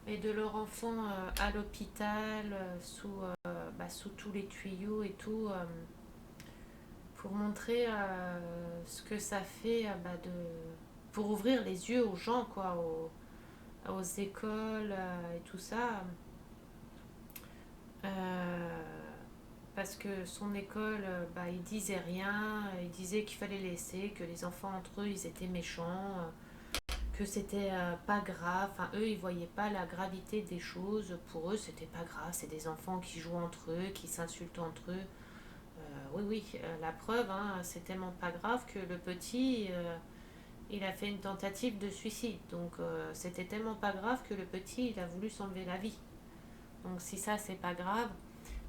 mais de leur enfant à l'hôpital, sous tous les tuyaux et tout, pour montrer ce que ça fait pour ouvrir les yeux aux gens, quoi, aux écoles et tout ça. Euh, Parce que son école, il disait rien, il disait qu'il fallait laisser, que les enfants entre eux, ils étaient méchants, que c'était pas grave. Enfin, eux, ils voyaient pas la gravité des choses. Pour eux, c'était pas grave. C'est des enfants qui jouent entre eux, qui s'insultent entre eux. Oui, oui, la preuve, hein, c'est tellement pas grave que le petit, il a fait une tentative de suicide. Donc, c'était tellement pas grave que le petit, il a voulu s'enlever la vie. Donc, si ça, c'est pas grave,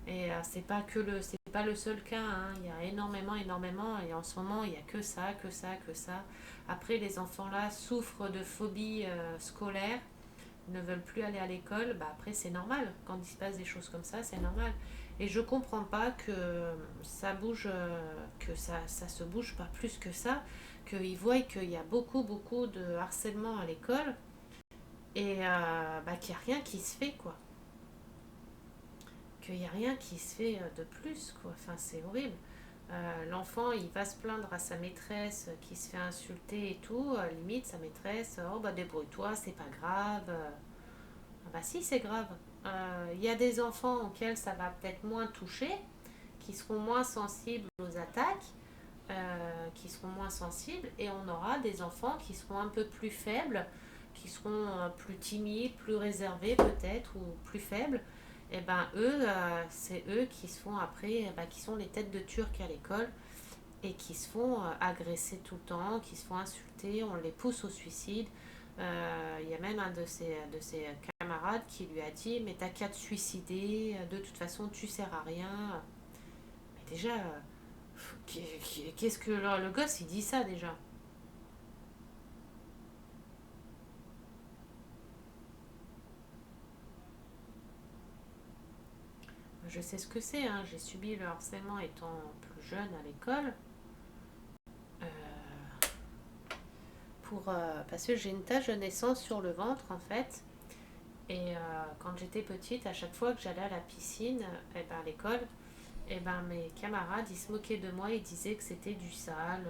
et c'est pas le seul cas, hein. Il y a énormément, énormément, et en ce moment, il y a que ça, que ça, que ça. Après, les enfants là souffrent de phobie scolaire, ne veulent plus aller à l'école. Bah après, c'est normal. Quand il se passe des choses comme ça, c'est normal. Et je comprends pas que ça bouge, ça se bouge pas plus que ça, qu'ils voient qu'il y a beaucoup, beaucoup de harcèlement à l'école et qu'il n'y a rien qui se fait, quoi. Qu'il n'y a rien qui se fait de plus, quoi. Enfin, c'est horrible. L'enfant, il va se plaindre à sa maîtresse qui se fait insulter et tout. Limite, sa maîtresse, oh bah débrouille-toi, c'est pas grave. Ah bah si, c'est grave. Il y a des enfants auxquels ça va peut-être moins toucher, qui seront moins sensibles aux attaques, qui seront moins sensibles, et on aura des enfants qui seront un peu plus faibles, qui seront plus timides, plus réservés peut-être, ou plus faibles. Et ben eux, c'est eux qui se font après, qui sont les têtes de Turcs à l'école et qui se font agresser tout le temps, qui se font insulter, on les pousse au suicide. Il y a même un de ses camarades qui lui a dit mais t'as qu'à te suicider, de toute façon tu sers à rien. Mais déjà, qu'est-ce que le gosse il dit ça déjà? Je sais ce que c'est, hein. J'ai subi le harcèlement étant plus jeune à l'école. Euh, Parce que j'ai une tache de naissance sur le ventre en fait. Et quand j'étais petite, à chaque fois que j'allais à la piscine, à l'école, mes camarades, ils se moquaient de moi, ils disaient que c'était du sale,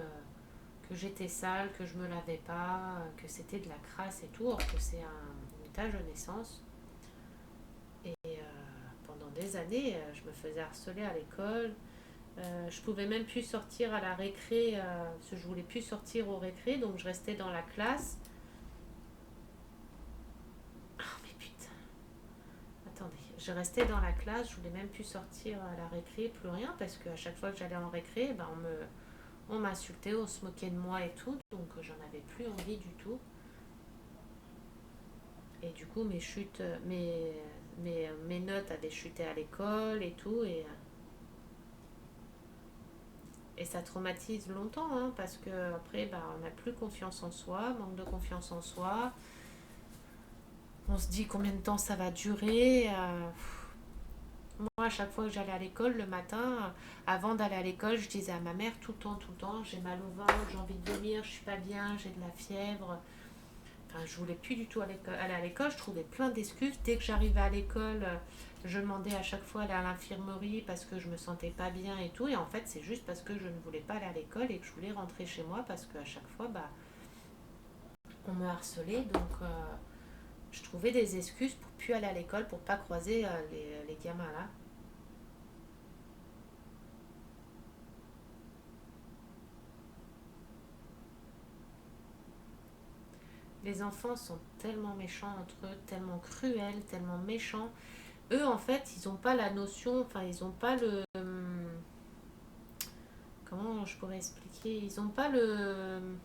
que j'étais sale, que je me lavais pas, que c'était de la crasse et tout, or que c'est une tache de naissance. Et pendant des années, je me faisais harceler à l'école. Je pouvais même plus sortir à la récré, parce que je voulais plus sortir au récré, donc je restais dans la classe. Oh mais putain, attendez, je restais dans la classe, je voulais même plus sortir à la récré, plus rien, parce qu'à chaque fois que j'allais en récré, On m'insultait, on se moquait de moi et tout, donc j'en avais plus envie du tout. Et du coup, mes chutes, mes notes avaient chuté à l'école et tout, et ça traumatise longtemps, hein, parce que après, bah, on n'a plus confiance en soi, manque de confiance en soi. On se dit combien de temps ça va durer. Moi, à chaque fois que j'allais à l'école le matin, avant d'aller à l'école, je disais à ma mère tout le temps, j'ai mal au ventre, j'ai envie de vomir, je suis pas bien, j'ai de la fièvre. Enfin, je voulais plus du tout aller à l'école, je trouvais plein d'excuses. Dès que j'arrivais à l'école, je demandais à chaque fois d'aller à l'infirmerie parce que je me sentais pas bien et tout. Et en fait, c'est juste parce que je ne voulais pas aller à l'école et que je voulais rentrer chez moi parce qu'à chaque fois, bah, on me harcelait. Donc, je trouvais des excuses pour plus aller à l'école, pour pas croiser les gamins là. Les enfants sont tellement méchants entre eux, tellement cruels, tellement méchants. Eux, en fait, ils n'ont pas la notion, enfin, ils n'ont pas le. Comment je pourrais expliquer? Ils n'ont pas le.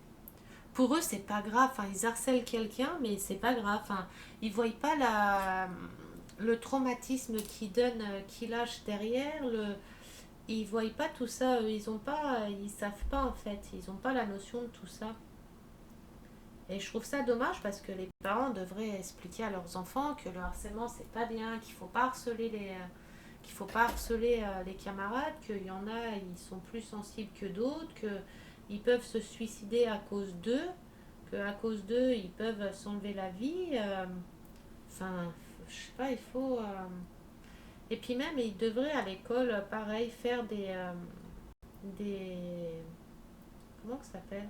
Pour eux, c'est pas grave. Enfin, ils harcèlent quelqu'un, mais c'est pas grave. Enfin, ils voient pas le traumatisme qu'il donne, qu'il lâche derrière. Ils voient pas tout ça. Ils ont pas, ils savent pas en fait. Ils ont pas la notion de tout ça. Et je trouve ça dommage parce que les parents devraient expliquer à leurs enfants que le harcèlement c'est pas bien, qu'il faut pas harceler les camarades, qu'il y en a ils sont plus sensibles que d'autres, que ils peuvent se suicider à cause d'eux, que à cause d'eux ils peuvent s'enlever la vie. Enfin, je sais pas, il faut. Et puis même ils devraient à l'école pareil faire des comment ça s'appelle,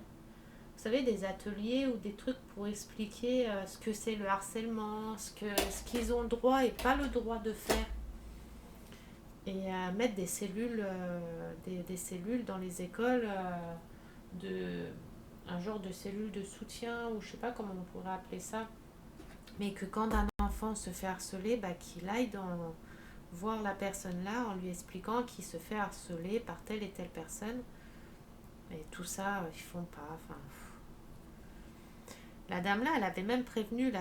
vous savez, des ateliers ou des trucs pour expliquer ce que c'est le harcèlement, ce qu'ils ont le droit et pas le droit de faire. Et mettre des cellules, des cellules dans les écoles, de, un genre de cellule de soutien, ou je sais pas comment on pourrait appeler ça. Mais que quand un enfant se fait harceler, bah, qu'il aille voir la personne là en lui expliquant qu'il se fait harceler par telle et telle personne. Et tout ça, ils font pas. Enfin, la dame là, elle avait même prévenu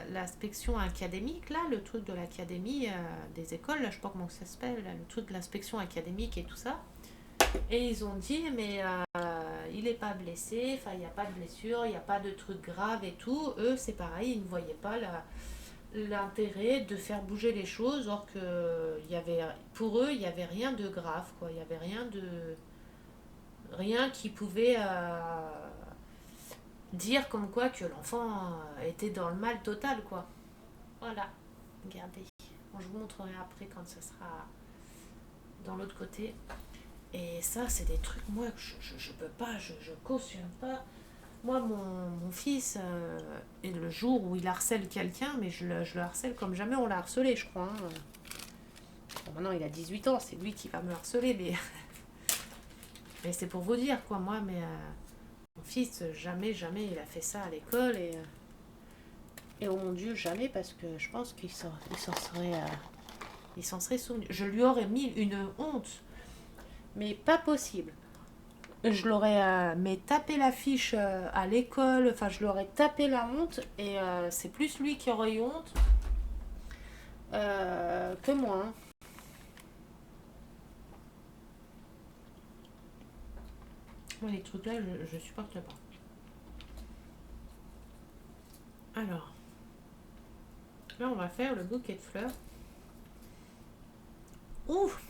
l'inspection académique, là, le truc de l'académie des écoles, là, je sais pas comment ça s'appelle, le truc de l'inspection académique et tout ça. Et ils ont dit, mais il n'est pas blessé, enfin, il n'y a pas de blessure, il n'y a pas de truc grave et tout. Eux, c'est pareil, ils ne voyaient pas l'intérêt de faire bouger les choses, or que pour eux, il n'y avait rien de grave, quoi. Il n'y avait rien qui pouvait dire comme quoi que l'enfant était dans le mal total, quoi. Voilà, regardez. Bon, je vous montrerai après quand ce sera dans l'autre côté. Et ça, c'est des trucs, moi, que je peux pas, je cautionne pas. Moi, mon fils, et le jour où il harcèle quelqu'un, mais je le harcèle comme jamais on l'a harcelé, je crois. Hein. Bon, maintenant, il a 18 ans, c'est lui qui va me harceler, mais c'est pour vous dire, quoi. Moi, mon fils, jamais il a fait ça à l'école. Et oh mon Dieu, jamais, parce que je pense il s'en serait souvenu. Je lui aurais mis une honte, mais pas possible. Je l'aurais mais tapé l'affiche à l'école, enfin je l'aurais tapé la honte, et c'est plus lui qui aurait eu honte que moi. Hein. Moi, les trucs là, je supporte pas. Alors, là, on va faire le bouquet de fleurs. Ouf,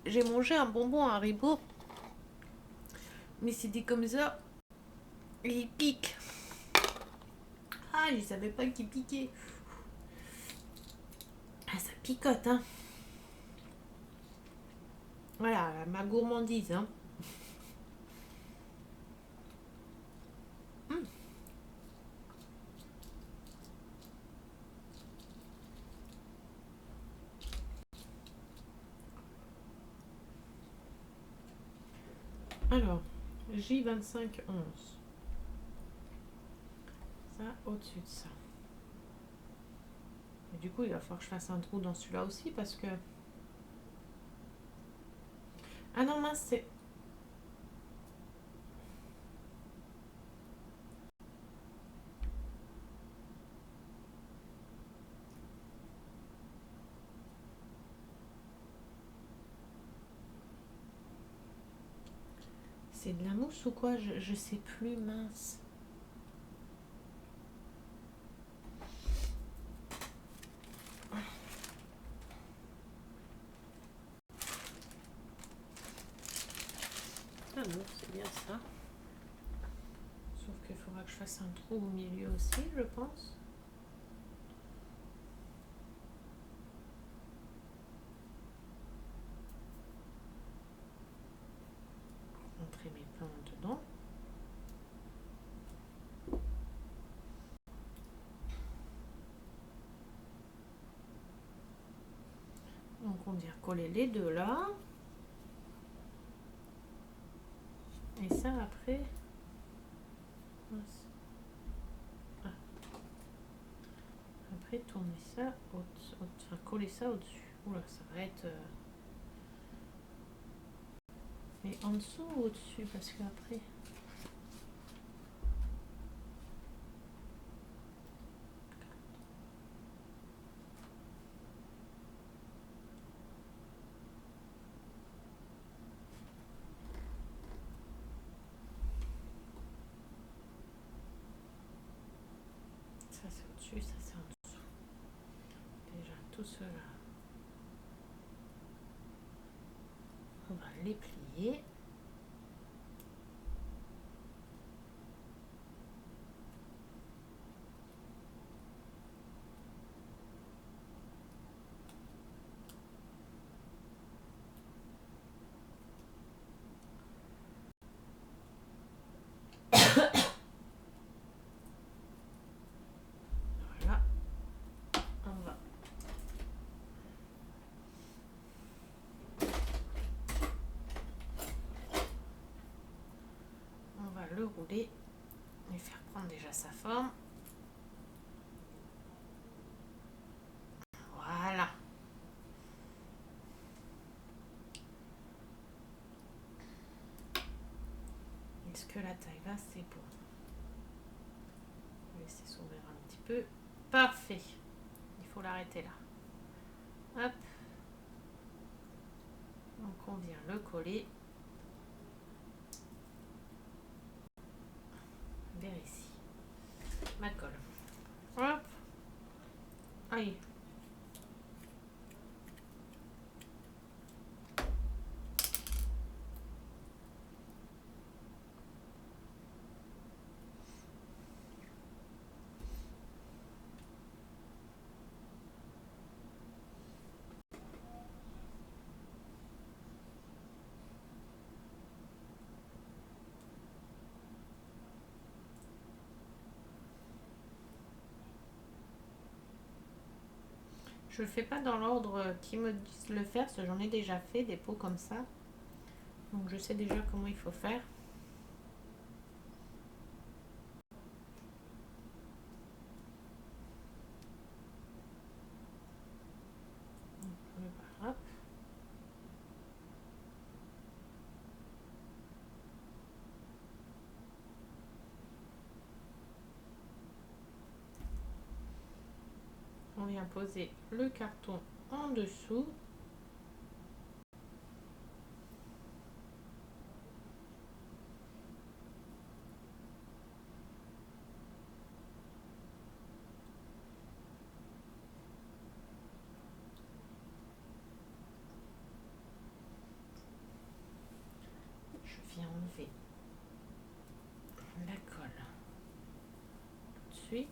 j'ai mangé un bonbon à Haribo, mais c'est dit comme ça, il pique. Ah, je savais pas qu'il piquait. Ah, ça picote, hein. Voilà, ma gourmandise, hein. Hum. Alors, J2511. Ça, au-dessus de ça. Et du coup, il va falloir que je fasse un trou dans celui-là aussi parce que Ah non, mince, c'est... C'est de la mousse ou quoi? Je sais plus, mince. Ah non, c'est bien ça. Sauf qu'il faudra que je fasse un trou au milieu aussi, je pense. Rentrer mes plans dedans. Donc on vient coller les deux là. Et ça après... Ah. Après tourner ça, enfin coller ça au-dessus. Oula, ça va être... Mais en dessous ou au-dessus? Parce que après... Ça c'est au-dessus, ça c'est en dessous. Déjà tout cela, on va les plier. Voilà, on va le rouler et faire prendre déjà sa forme. Voilà. Est-ce que la taille là c'est bon? On va laisser s'ouvrir un petit peu. Parfait. Il faut l'arrêter là. Hop. Donc on vient le coller vers ici. Ma colle. Hop. Aïe. Je le fais pas dans l'ordre qui me disent de le faire, parce que j'en ai déjà fait des pots comme ça. Donc je sais déjà comment il faut faire. Hop. On vient poser le carton en dessous. Je viens enlever la colle tout de suite.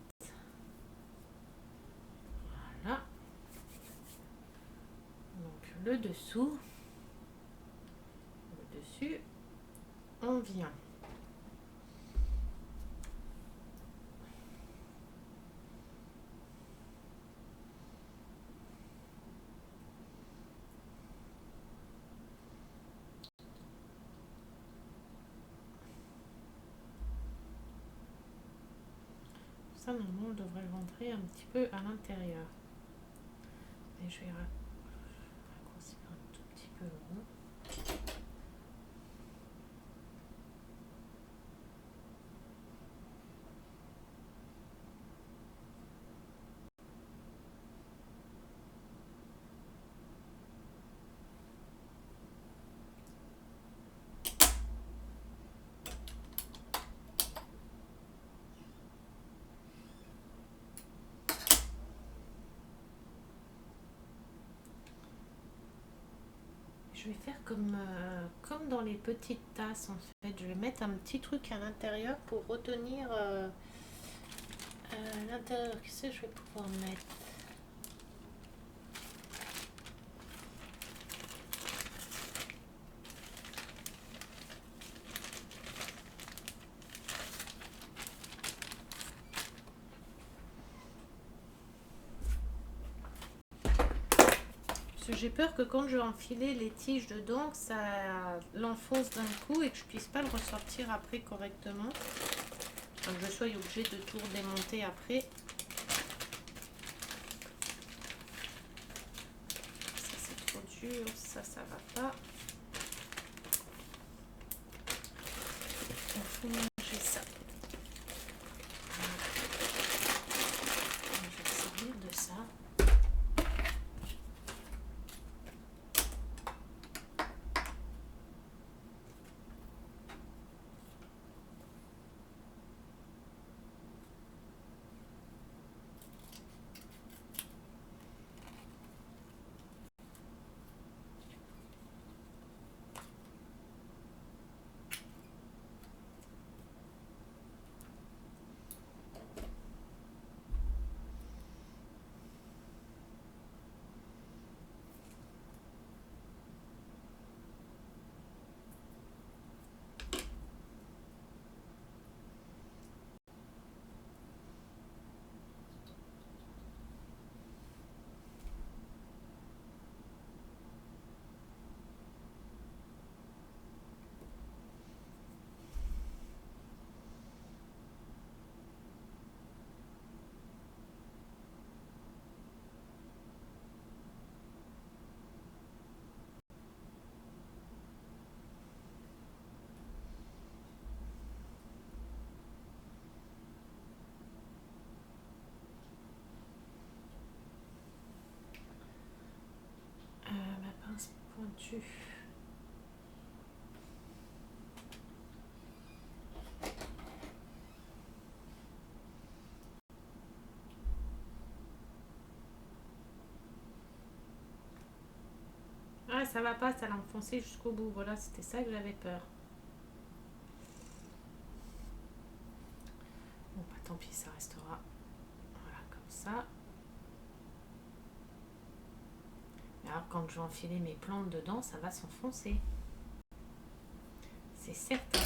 Voilà. Donc le dessous, le dessus, on vient ça, normalement on devrait rentrer un petit peu à l'intérieur. Et je vais raccourcir un tout petit peu le rond. Je vais faire comme dans les petites tasses en fait. Je vais mettre un petit truc à l'intérieur pour retenir l'intérieur. Qu'est-ce que je vais pouvoir mettre? Parce que j'ai peur que quand je vais enfiler les tiges dedans, que ça l'enfonce d'un coup et que je puisse pas le ressortir après correctement. Donc je sois obligée de tout redémonter après. Ça c'est trop dur, ça va pas. Il faut mélanger ça. Je vais servir de ça. Ma pince pointue. Ah, ça va pas, ça l'a enfoncé jusqu'au bout. Voilà, c'était ça que j'avais peur. Bon, bah tant pis, ça restera. Voilà, comme ça. Mais alors, quand je vais enfiler mes plantes dedans, ça va s'enfoncer. C'est certain.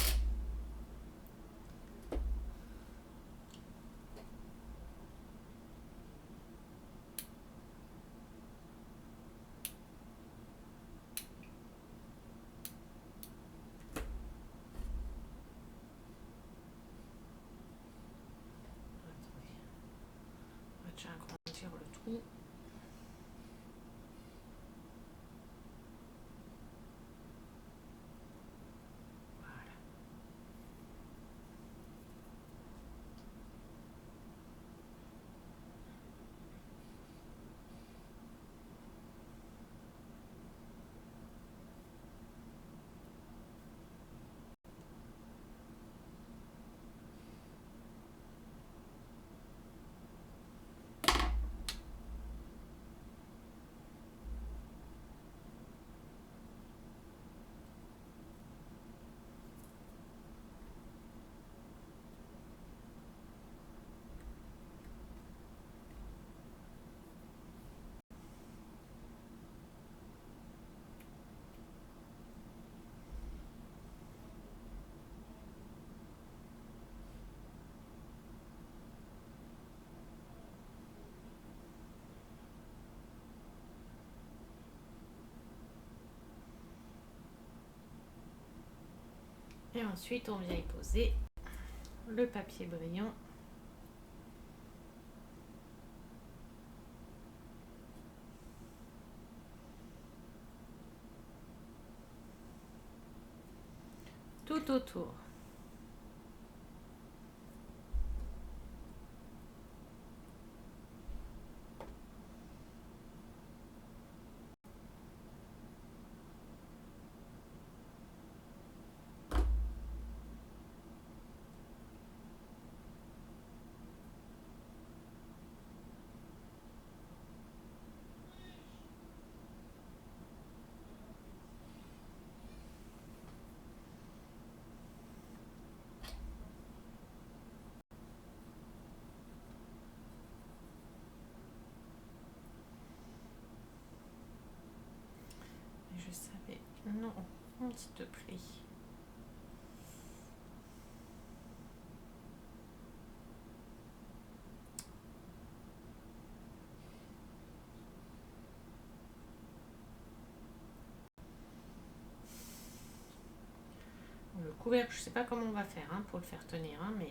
Attendez. On va déjà agrandir le trou. Voilà. Et ensuite, on vient y poser le papier brillant. Tout autour. Non, s'il te plaît. Le couvercle, je sais pas comment on va faire pour le faire tenir, mais...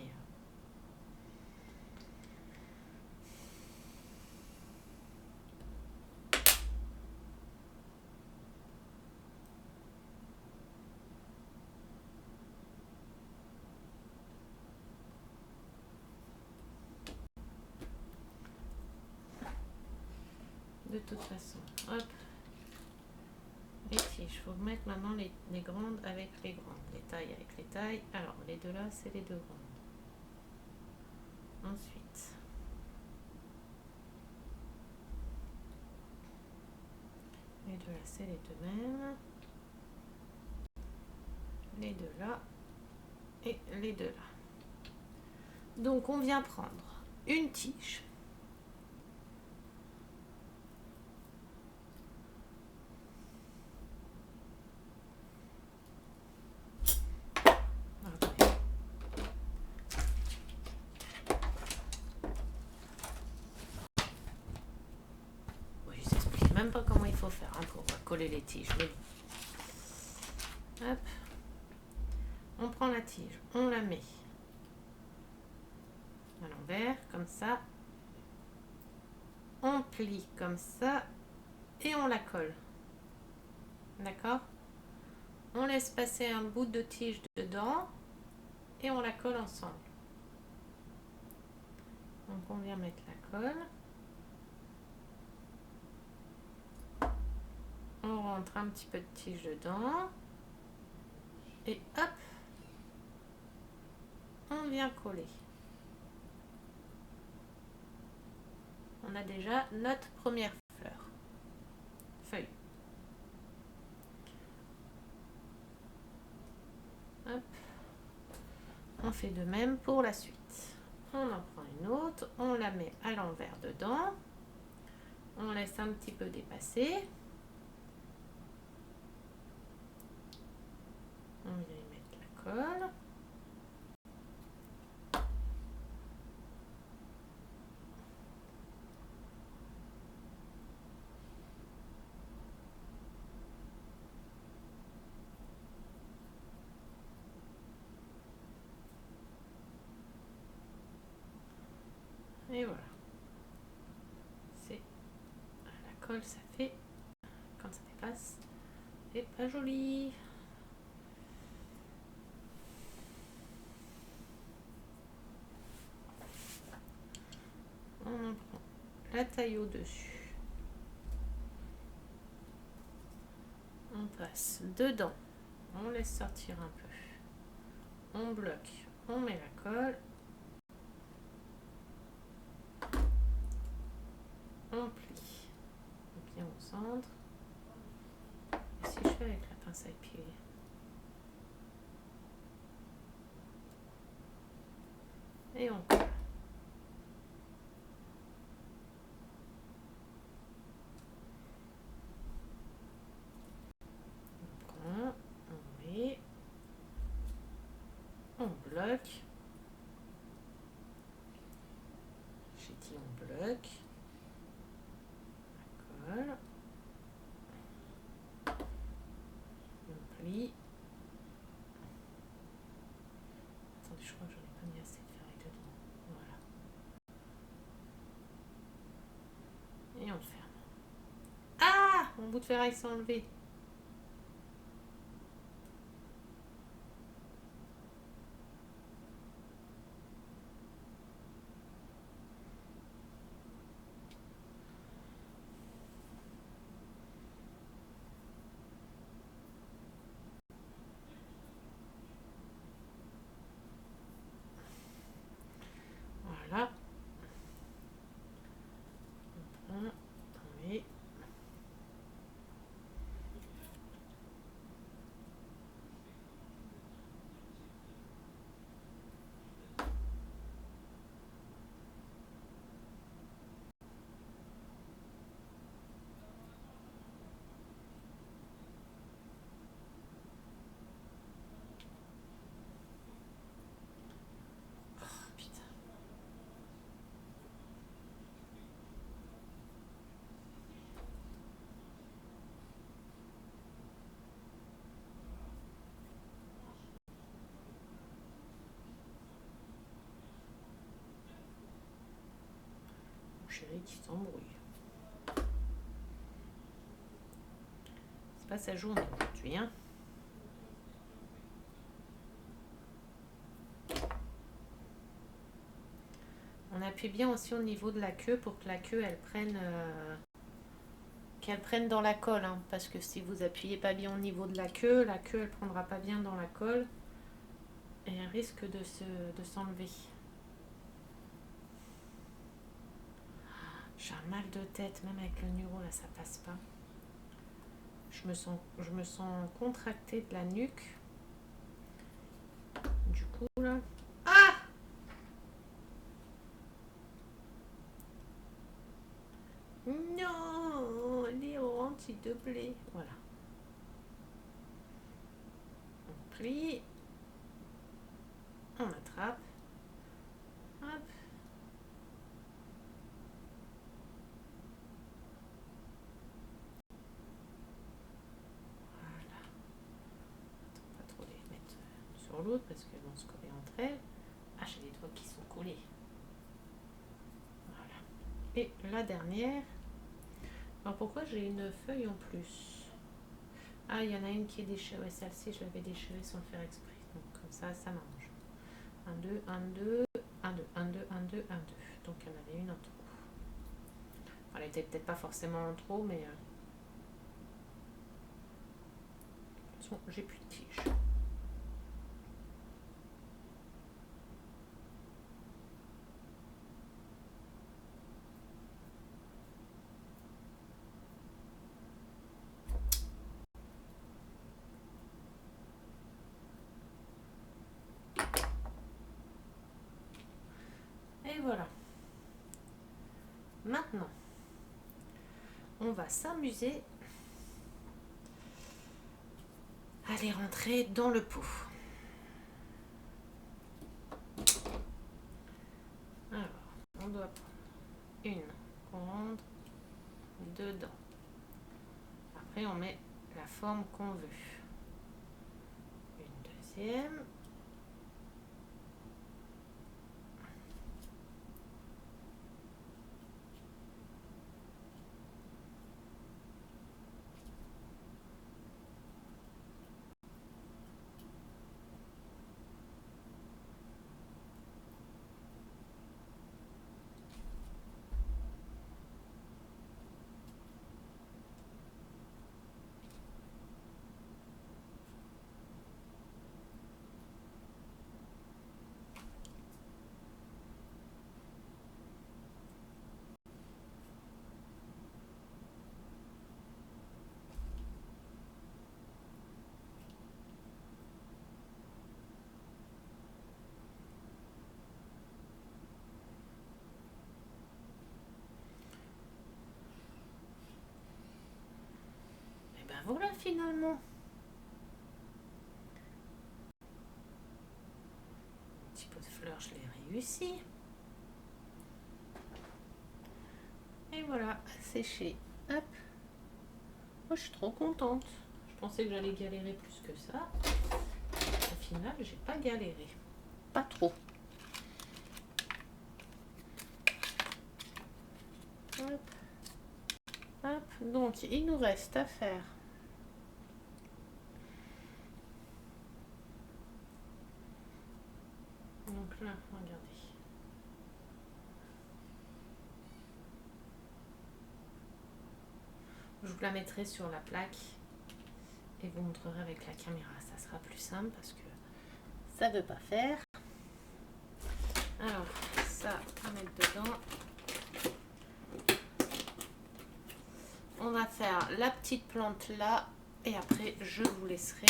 De toute façon, hop. Les tiges, il faut mettre maintenant les grandes avec les grandes, les tailles avec les tailles. Alors, les deux là, c'est les deux grandes. Ensuite, les deux là, c'est les deux mêmes. Les deux là et les deux là. Donc, on vient prendre une tige. Même pas comment il faut faire pour coller les tiges. Mais bon. Hop. On prend la tige, on la met à l'envers, comme ça. On plie comme ça et on la colle. D'accord? On laisse passer un bout de tige dedans et on la colle ensemble. Donc on vient mettre la colle. On rentre un petit peu de tige dedans. Et hop, on vient coller. On a déjà notre première feuille. Hop. On fait de même pour la suite. On en prend une autre, on la met à l'envers dedans. On laisse un petit peu dépasser. On vient y mettre la colle. Et voilà. C'est la colle, ça fait quand ça dépasse, c'est pas joli. On en prend la taille au-dessus. On passe dedans. On laisse sortir un peu. On bloque. On met la colle. On plie. On plie au centre. Et si je fais avec la pince à épiler. Et on colle. On met, on bloque. J'ai dit on bloque. La colle. On plie. Attendez, je crois que j'en ai pas mis assez de ferraille dedans. Voilà. Et on ferme. Ah! Mon bout de ferraille s'est enlevé. Voilà. On met. chéri qui s'embrouille. C'est pas sa journée aujourd'hui, hein. On appuie bien aussi au niveau de la queue pour que la queue elle prenne qu'elle prenne dans la colle, hein, parce que si vous appuyez pas bien au niveau de la queue elle prendra pas bien dans la colle et elle risque de s'enlever. J'ai un mal de tête, même avec le neuro là ça passe pas. Je me sens contractée de la nuque. Du coup là. Ah! Non, Léon, s'il te plaît. Voilà. On plie. On attrape. Hop. Voilà. Attends, pas trop les mettre sur l'autre parce qu'elles vont se coller entre elles. Ah, j'ai les doigts qui sont collés. Voilà. Et la dernière. Alors pourquoi j'ai une feuille en plus? Ah, il y en a une qui est déchirée. Ouais, celle-ci, je l'avais déchirée sans le faire exprès. Donc comme ça m'arrange. 1, 2, 1, 2, 1, 2, 1, 2, 1, 2, 1, 2. Donc il y en avait une en trop. Elle était peut-être pas forcément en trop, mais... de toute façon, j'ai plus de tige. Et voilà. Maintenant, on va s'amuser à les rentrer dans le pot. Alors, on doit prendre une qu'on rentre dedans. Après, on met la forme qu'on veut. Une deuxième. Et ben voilà finalement. Un petit pot de fleurs, je l'ai réussi. Et voilà, séché. Hop. Moi, je suis trop contente. Je pensais que j'allais galérer plus que ça. Au final, j'ai pas galéré. Pas trop. Hop. Hop. Donc, il nous reste à faire donc là, regardez. Je vous la mettrai sur la plaque et vous montrerai avec la caméra. Ça sera plus simple parce que ça veut pas faire. Alors, ça à mettre dedans. On va faire la petite plante là et après je vous laisserai.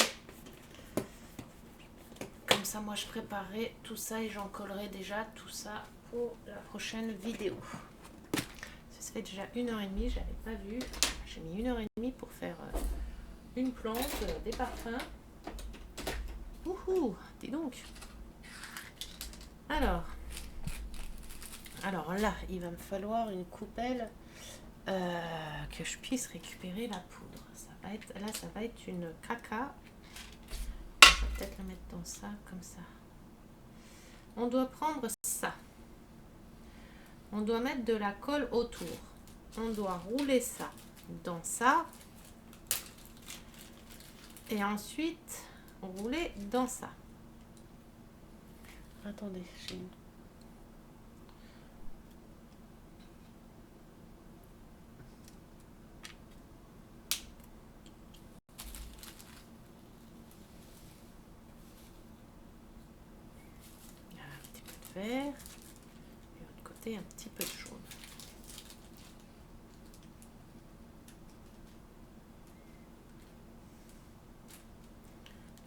Comme ça, moi je préparerai tout ça et j'en collerai déjà tout ça pour la prochaine vidéo. Ça fait déjà 1h30, j'avais pas vu. J'ai mis 1h30 pour faire une plante, des parfums. Ouhou, dis donc. Alors là, il va me falloir une coupelle que je puisse récupérer la poudre. Ça va être, là, ça va être une caca. Je vais peut-être la mettre dans ça, comme ça. On doit prendre ça. on doit mettre de la colle autour. On doit rouler ça dans ça. Et ensuite, rouler dans ça. Attendez, j'ai une... Un petit peu de vert. Et de l'autre côté, un petit peu de jaune.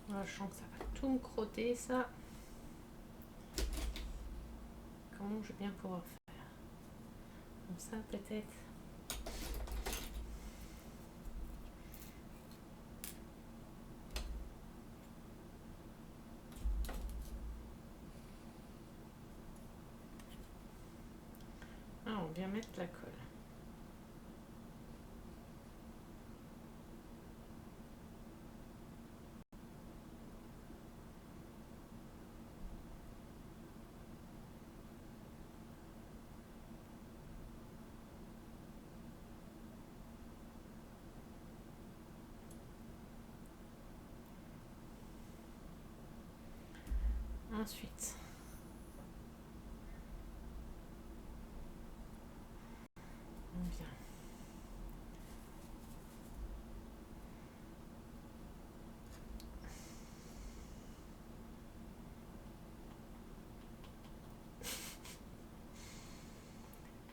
Voilà, je sens que ça va tout me crotter, ça. Comment je vais bien pouvoir faire? Comme ça, peut-être. Ah, on vient mettre la colle. Ensuite, on vient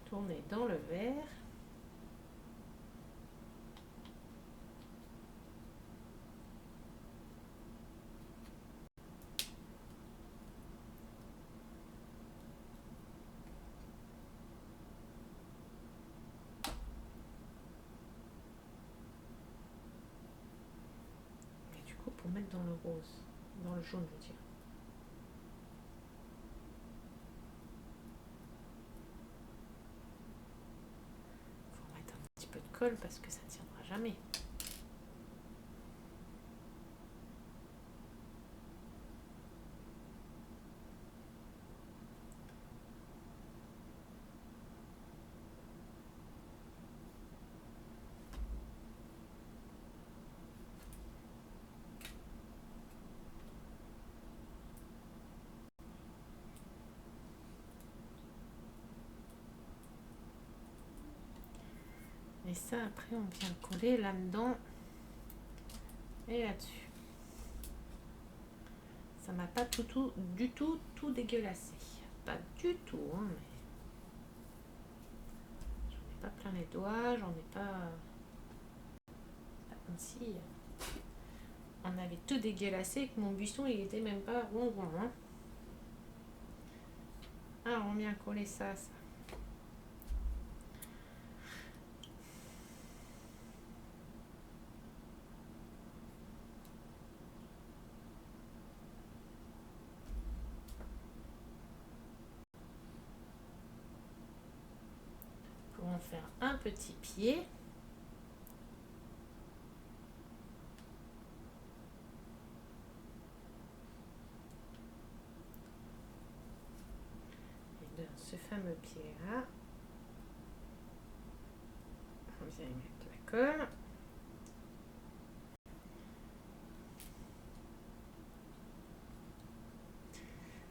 tourner dans le verre. Et du coup, pour mettre dans le rose, dans le jaune, je veux dire. Faut mettre un petit peu de colle parce que ça ne tiendra jamais. Et ça, après, on vient coller là-dedans et là-dessus. Ça m'a pas du tout dégueulassé. Pas du tout, hein, mais... J'en ai pas plein les doigts, j'en ai pas... Pas comme si... On avait tout dégueulassé et que mon buisson, il était même pas rond. Hein. Ah, on vient coller ça. Pour en faire un petit pied. Et de ce fameux pied-là, on vient y mettre la colle.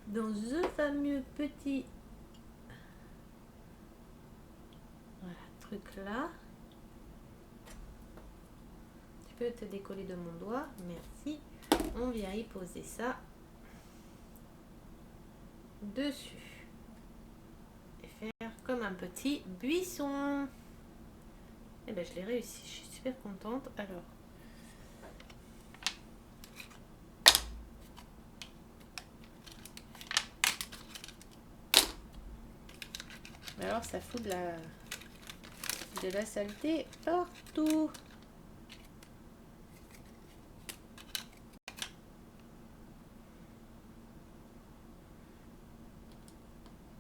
Dans ce fameux petit truc là, tu peux te décoller de mon doigt, merci. On vient y poser ça dessus et faire comme un petit buisson. Et ben je l'ai réussi, je suis super contente. Alors ça fout de la saleté partout.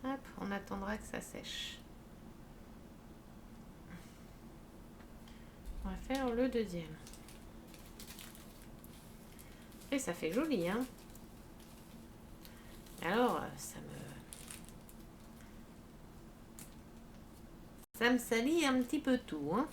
Hop, on attendra que ça sèche. On va faire le deuxième. Et ça fait joli, hein. Alors, ça me... Ça me salit un petit peu tout, hein.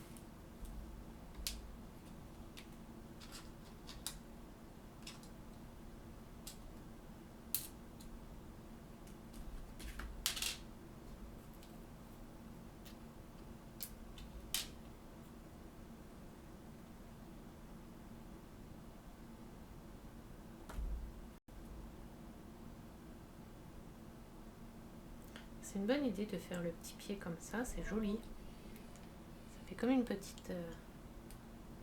C'est une bonne idée de faire le petit pied comme ça, c'est joli. Ça fait comme une petite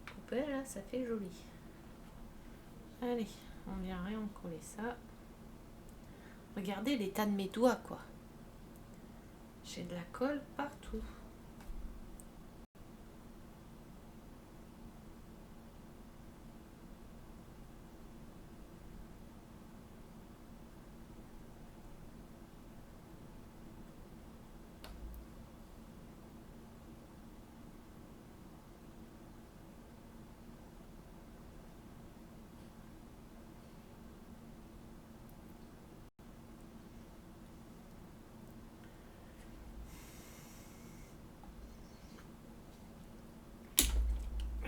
poupée, là, ça fait joli. Allez, on vient réencoller ça. Regardez l'état de mes doigts, quoi. J'ai de la colle partout.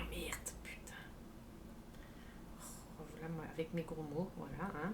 Merde, putain. Oh, voilà, moi, avec mes gros mots, voilà, hein.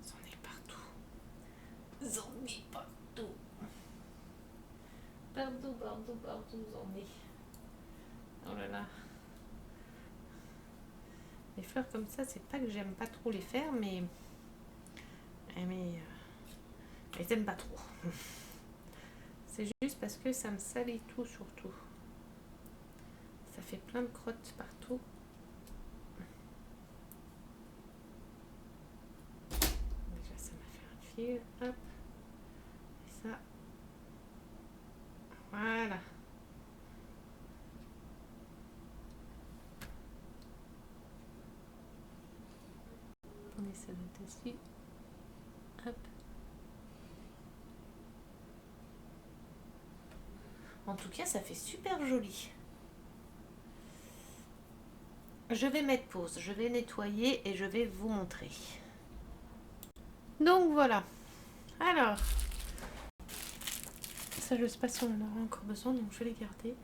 J'en ai partout. J'en ai partout. Partout, j'en ai. Oh là là. Les fleurs comme ça, c'est pas que j'aime pas trop les faire, mais elles aiment pas trop. C'est juste parce que ça me salit tout surtout. Ça fait plein de crottes partout. Déjà, ça m'a fait un fil. Hop. Et ça. Voilà. On essaie de dessus. Hop. En tout cas, ça fait super joli. Je vais mettre pause, je vais nettoyer et je vais vous montrer. Donc voilà. Alors, ça je sais pas si on en aura encore besoin, donc je vais les garder.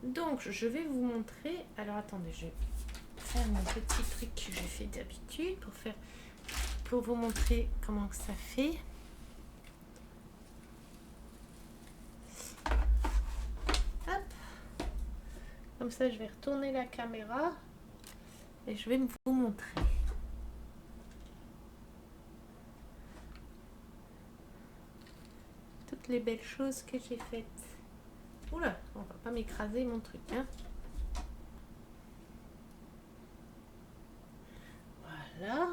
Donc je vais vous montrer. Alors attendez, je vais faire mon petit truc que je fais d'habitude pour vous montrer comment que ça fait. Hop. Comme ça, je vais retourner la caméra et je vais vous montrer. Toutes les belles choses que j'ai faites. Oula, on va pas m'écraser mon truc, hein. Voilà.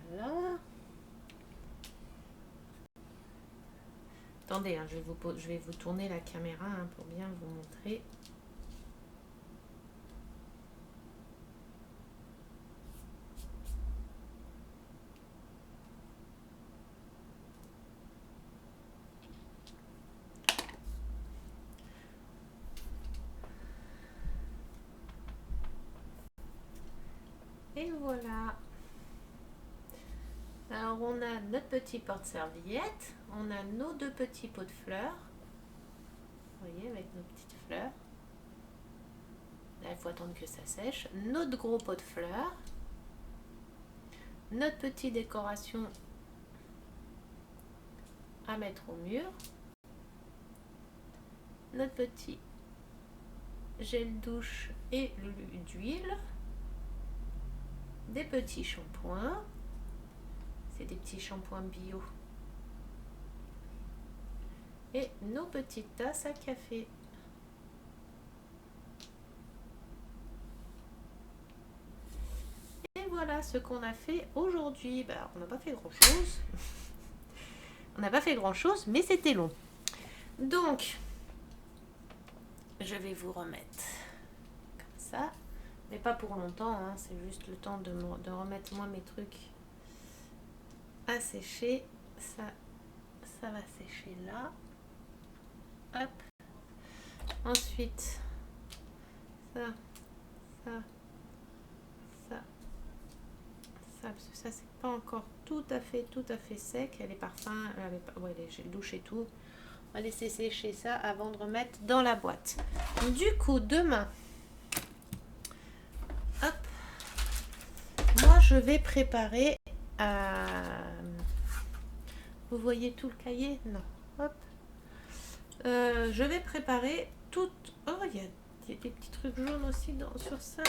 Voilà. Attendez, hein, je vais vous tourner la caméra hein, pour bien vous montrer. Et voilà. Alors on a notre petit porte-serviette, on a nos deux petits pots de fleurs. Vous voyez, avec nos petites fleurs. Là, il faut attendre que ça sèche. Notre gros pot de fleurs. Notre petite décoration à mettre au mur. Notre petit gel douche et d'huile. Des petits shampoings. C'est des petits shampoings bio. Et nos petites tasses à café. Et voilà ce qu'on a fait aujourd'hui. Bah, on n'a pas fait grand chose. On n'a pas fait grand chose, mais c'était long. Donc, je vais vous remettre comme ça. Mais pas pour longtemps, hein, c'est juste le temps de remettre moi mes trucs à sécher. Ça va sécher là. Hop. Ensuite, ça, parce que ça c'est pas encore tout à fait sec. Elle est parfum, ouais, j'ai le douche et tout. On va laisser sécher ça avant de remettre dans la boîte. Du coup, demain, hop, moi je vais préparer. Vous voyez tout le cahier? Non. Hop. Je vais préparer tout. Oh, il y a des petits trucs jaunes aussi sur ça.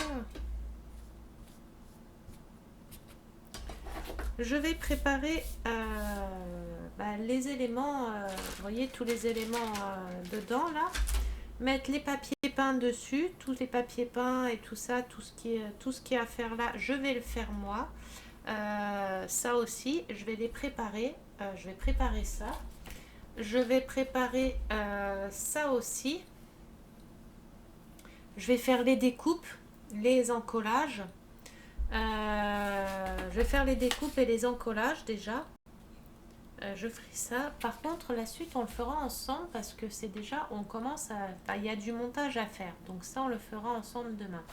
Je vais préparer les éléments, vous voyez tous les éléments dedans là. Mettre les papiers peints dessus, tous les papiers peints et tout ça, tout ce qui est à faire là, je vais le faire moi. Ça aussi, je vais les préparer. Je vais préparer ça. Je vais préparer ça aussi. Je vais faire les découpes, les encollages. Je vais faire les découpes et les encollages déjà. Je ferai ça. Par contre, la suite, on le fera ensemble parce que c'est déjà, on commence à... Il y a du montage à faire. Donc ça, on le fera ensemble demain.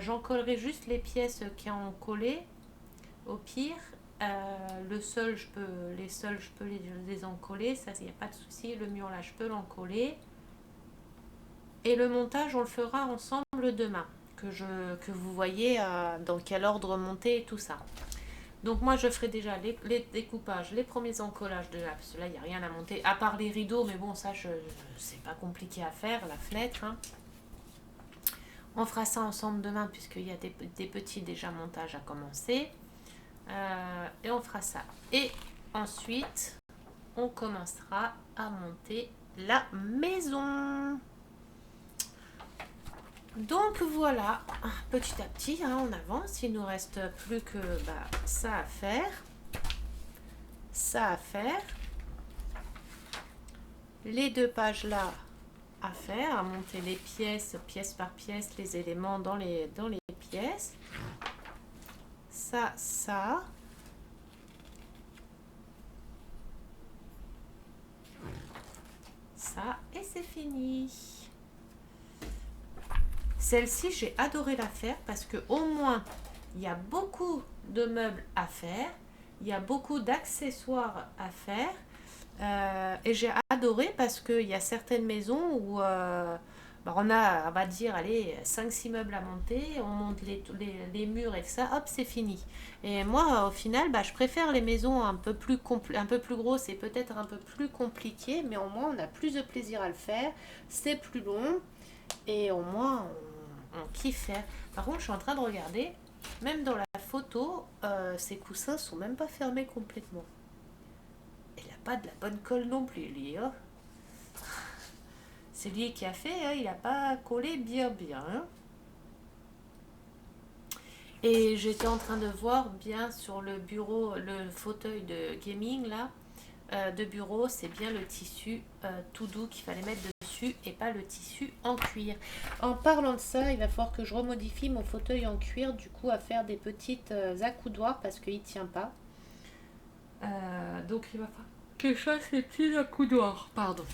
J'encollerai juste les pièces qui ont collé. Au pire, les sols, je peux les encoller. Ça, il n'y a pas de souci. Le mur, là, je peux l'encoller. Et le montage, on le fera ensemble demain. Que vous voyez dans quel ordre monter et tout ça. Donc moi je ferai déjà les découpages, les premiers encollages de là, parce que là il n'y a rien à monter, à part les rideaux, mais bon ça c'est pas compliqué à faire, la fenêtre. Hein. On fera ça ensemble demain puisqu'il y a des petits déjà montages à commencer. Et on fera ça. Et ensuite on commencera à monter la maison. Donc voilà, petit à petit, hein, on avance. Il nous reste plus que ça à faire. Ça à faire. Les 2 pages là à faire, à monter les pièces, pièce par pièce, les éléments dans les pièces. Ça. Ça, et c'est fini. Celle-ci, j'ai adoré la faire parce que au moins, il y a beaucoup de meubles à faire, il y a beaucoup d'accessoires à faire. Et j'ai adoré parce qu'il y a certaines maisons où on a, on va dire, allez, 5-6 meubles à monter, on monte les murs et ça, hop, c'est fini. Et moi, au final, je préfère les maisons un peu plus grosses et peut-être un peu plus compliquées, mais au moins, on a plus de plaisir à le faire, c'est plus long. Et au moins, on kiffe faire. Par contre, je suis en train de regarder, même dans la photo, ces coussins sont même pas fermés complètement. Il n'a pas de la bonne colle non plus, lui. Hein. C'est lui qui a fait, hein, il n'a pas collé bien. Hein. Et j'étais en train de voir bien sur le bureau, le fauteuil de gaming là, de bureau, c'est bien le tissu tout doux qu'il fallait mettre dessus et pas le tissu en cuir. En parlant de ça, il va falloir que je remodifie mon fauteuil en cuir, du coup à faire des petites accoudoirs parce qu'il ne tient pas. Donc il va falloir que je fasse les petits accoudoirs, pardon.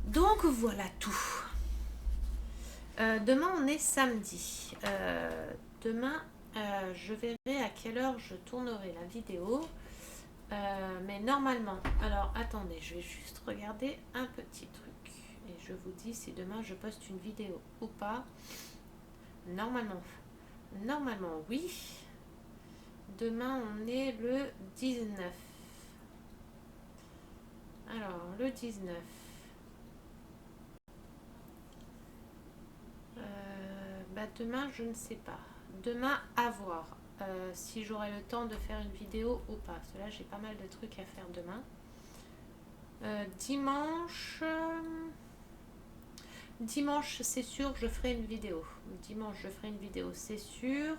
Donc voilà tout. Demain on est samedi. Demain je verrai à quelle heure je tournerai la vidéo. Mais normalement, alors attendez, je vais juste regarder un petit truc et je vous dis si demain je poste une vidéo ou pas. Normalement oui. Demain on est le 19. 19. Demain, je ne sais pas. Demain, à voir. Si j'aurai le temps de faire une vidéo ou pas. Parce que là, j'ai pas mal de trucs à faire demain. Dimanche... Dimanche, c'est sûr, je ferai une vidéo. Dimanche, je ferai une vidéo, c'est sûr.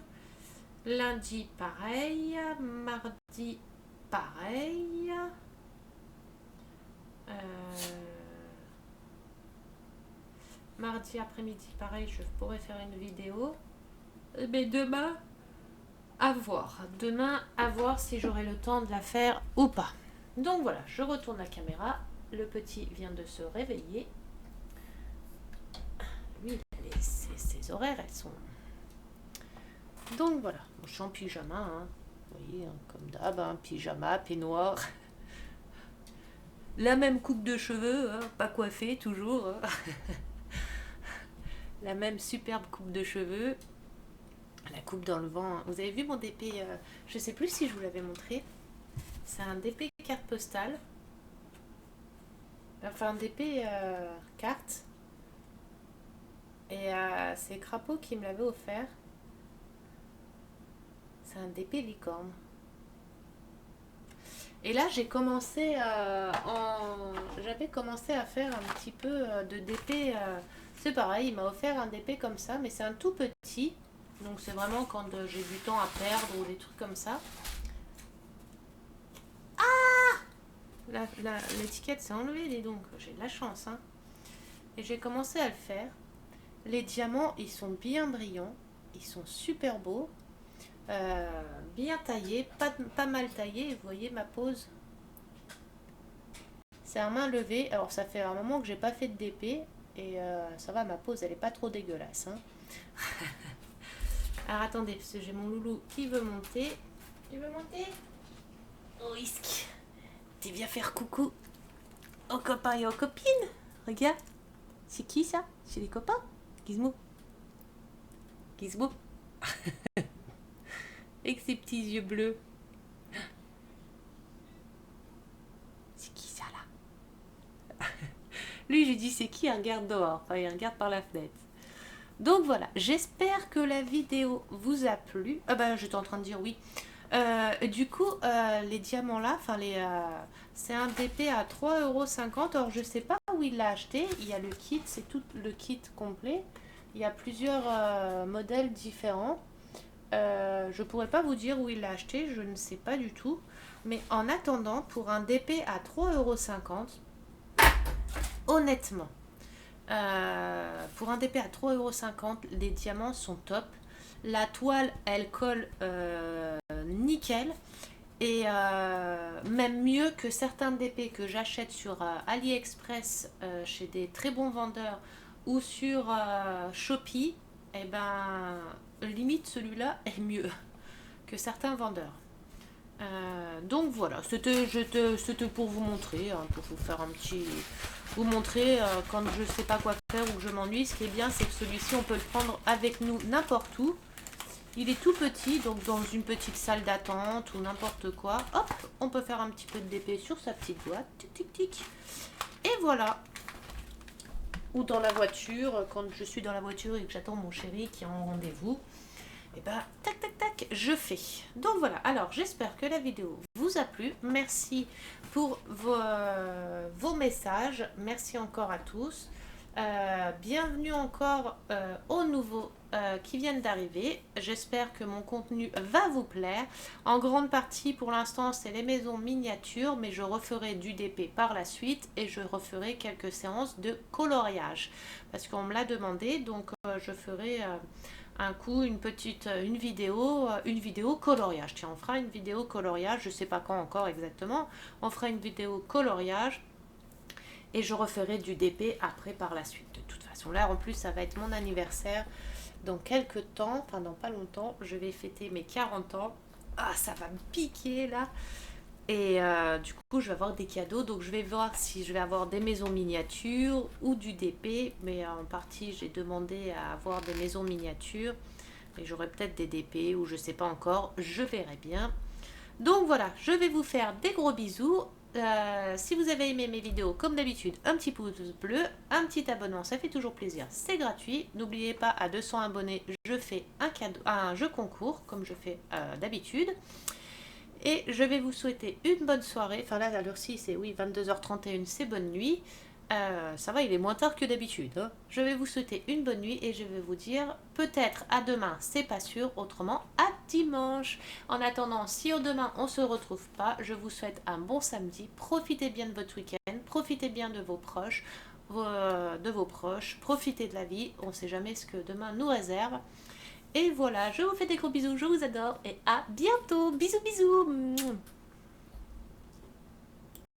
Lundi, pareil. Mardi, pareil. Mardi après-midi, pareil, je pourrais faire une vidéo. Mais demain, à voir. Demain, à voir si j'aurai le temps de la faire ou pas. Donc voilà, je retourne la caméra. Le petit vient de se réveiller. Lui, ses horaires, elles sont... Donc voilà, je suis en pyjama. Hein. Vous voyez, hein, comme d'hab, hein, pyjama, peignoir. La même coupe de cheveux, hein, pas coiffée toujours. Hein. La même superbe coupe de cheveux. La coupe dans le vent. Vous avez vu mon DP, je sais plus si je vous l'avais montré. C'est un DP carte postale. Enfin, un DP carte. Et c'est Crapaud qui me l'avait offert. C'est un DP licorne. Et là, j'ai commencé j'avais commencé à faire un petit peu de DP. C'est pareil, il m'a offert un DP comme ça, mais c'est un tout petit. Donc c'est vraiment quand j'ai du temps à perdre ou des trucs comme ça. Ah, l'étiquette s'est enlevée, dis donc. J'ai de la chance. Hein. Et j'ai commencé à le faire. Les diamants, ils sont bien brillants. Ils sont super beaux. Bien taillés, pas mal taillés. Vous voyez ma pose. C'est à main levée. Alors ça fait un moment que j'ai pas fait de DP. Et ça va, ma pose, elle est pas trop dégueulasse. Hein. Alors attendez, parce que j'ai mon loulou qui veut monter. Tu veux monter? Au risque. Tu viens faire coucou aux copains et aux copines. Regarde. C'est qui ça? C'est les copains? Gizmo. Gizmo. Avec ses petits yeux bleus. C'est qui ça là? Lui, je dis c'est qui? Il regarde dehors. Enfin, il regarde par la fenêtre. Donc voilà, j'espère que la vidéo vous a plu. Ah ben, j'étais en train de dire oui. Du coup, les diamants là, c'est un DP à 3,50 €. Alors, je sais pas où il l'a acheté. Il y a le kit, c'est tout le kit complet. Il y a plusieurs modèles différents. Je pourrais pas vous dire où il l'a acheté, je ne sais pas du tout. Mais en attendant, pour un DP à 3,50 €, honnêtement, pour un DP à 3,50 €, les diamants sont top. La toile, elle colle nickel. Et même mieux que certains DP que j'achète sur AliExpress chez des très bons vendeurs ou sur Shopee, et ben limite celui-là est mieux que certains vendeurs. Donc voilà, c'était pour vous montrer, hein, pour vous faire un petit... Vous montrer quand je sais pas quoi faire ou que je m'ennuie. Ce qui est bien, c'est que celui-ci, on peut le prendre avec nous n'importe où. Il est tout petit, donc dans une petite salle d'attente ou n'importe quoi. Hop, on peut faire un petit peu de DP sur sa petite boîte. Tic, tic, tic. Et voilà. Ou dans la voiture, quand je suis dans la voiture et que j'attends mon chéri qui est en rendez-vous. Et bah, tac, tac, tac, je fais. Donc voilà, alors j'espère que la vidéo vous a plu. Merci pour vos messages. Merci encore à tous. Bienvenue encore aux nouveaux qui viennent d'arriver. J'espère que mon contenu va vous plaire. En grande partie, pour l'instant, c'est les maisons miniatures, mais je referai du DP par la suite et je referai quelques séances de coloriage parce qu'on me l'a demandé. Donc, je ferai un coup une vidéo coloriage. Tiens, on fera une vidéo coloriage. Je sais pas quand encore exactement. On fera une vidéo coloriage. Et je referai du DP après par la suite. De toute façon, là en plus ça va être mon anniversaire. Dans quelques temps, enfin dans pas longtemps, je vais fêter mes 40 ans. Ah, ça va me piquer là. Et du coup, je vais avoir des cadeaux. Donc je vais voir si je vais avoir des maisons miniatures ou du DP. Mais en partie, j'ai demandé à avoir des maisons miniatures. Et j'aurai peut-être des DP ou je sais pas encore. Je verrai bien. Donc voilà, je vais vous faire des gros bisous. Si vous avez aimé mes vidéos, comme d'habitude, un petit pouce bleu, un petit abonnement, ça fait toujours plaisir, c'est gratuit. N'oubliez pas, à 200 abonnés, je fais un cadeau, un jeu concours, comme je fais d'habitude. Et je vais vous souhaiter une bonne soirée. Enfin là, à l'heure-ci, c'est oui, 22h31, c'est bonne nuit. Ça va, il est moins tard que d'habitude. Hein. Je vais vous souhaiter une bonne nuit et je vais vous dire peut-être à demain, c'est pas sûr, autrement à dimanche. En attendant, si demain on se retrouve pas, je vous souhaite un bon samedi. Profitez bien de votre week-end, profitez bien de vos proches, profitez de la vie. On ne sait jamais ce que demain nous réserve. Et voilà, je vous fais des gros bisous, je vous adore et à bientôt. Bisous bisous.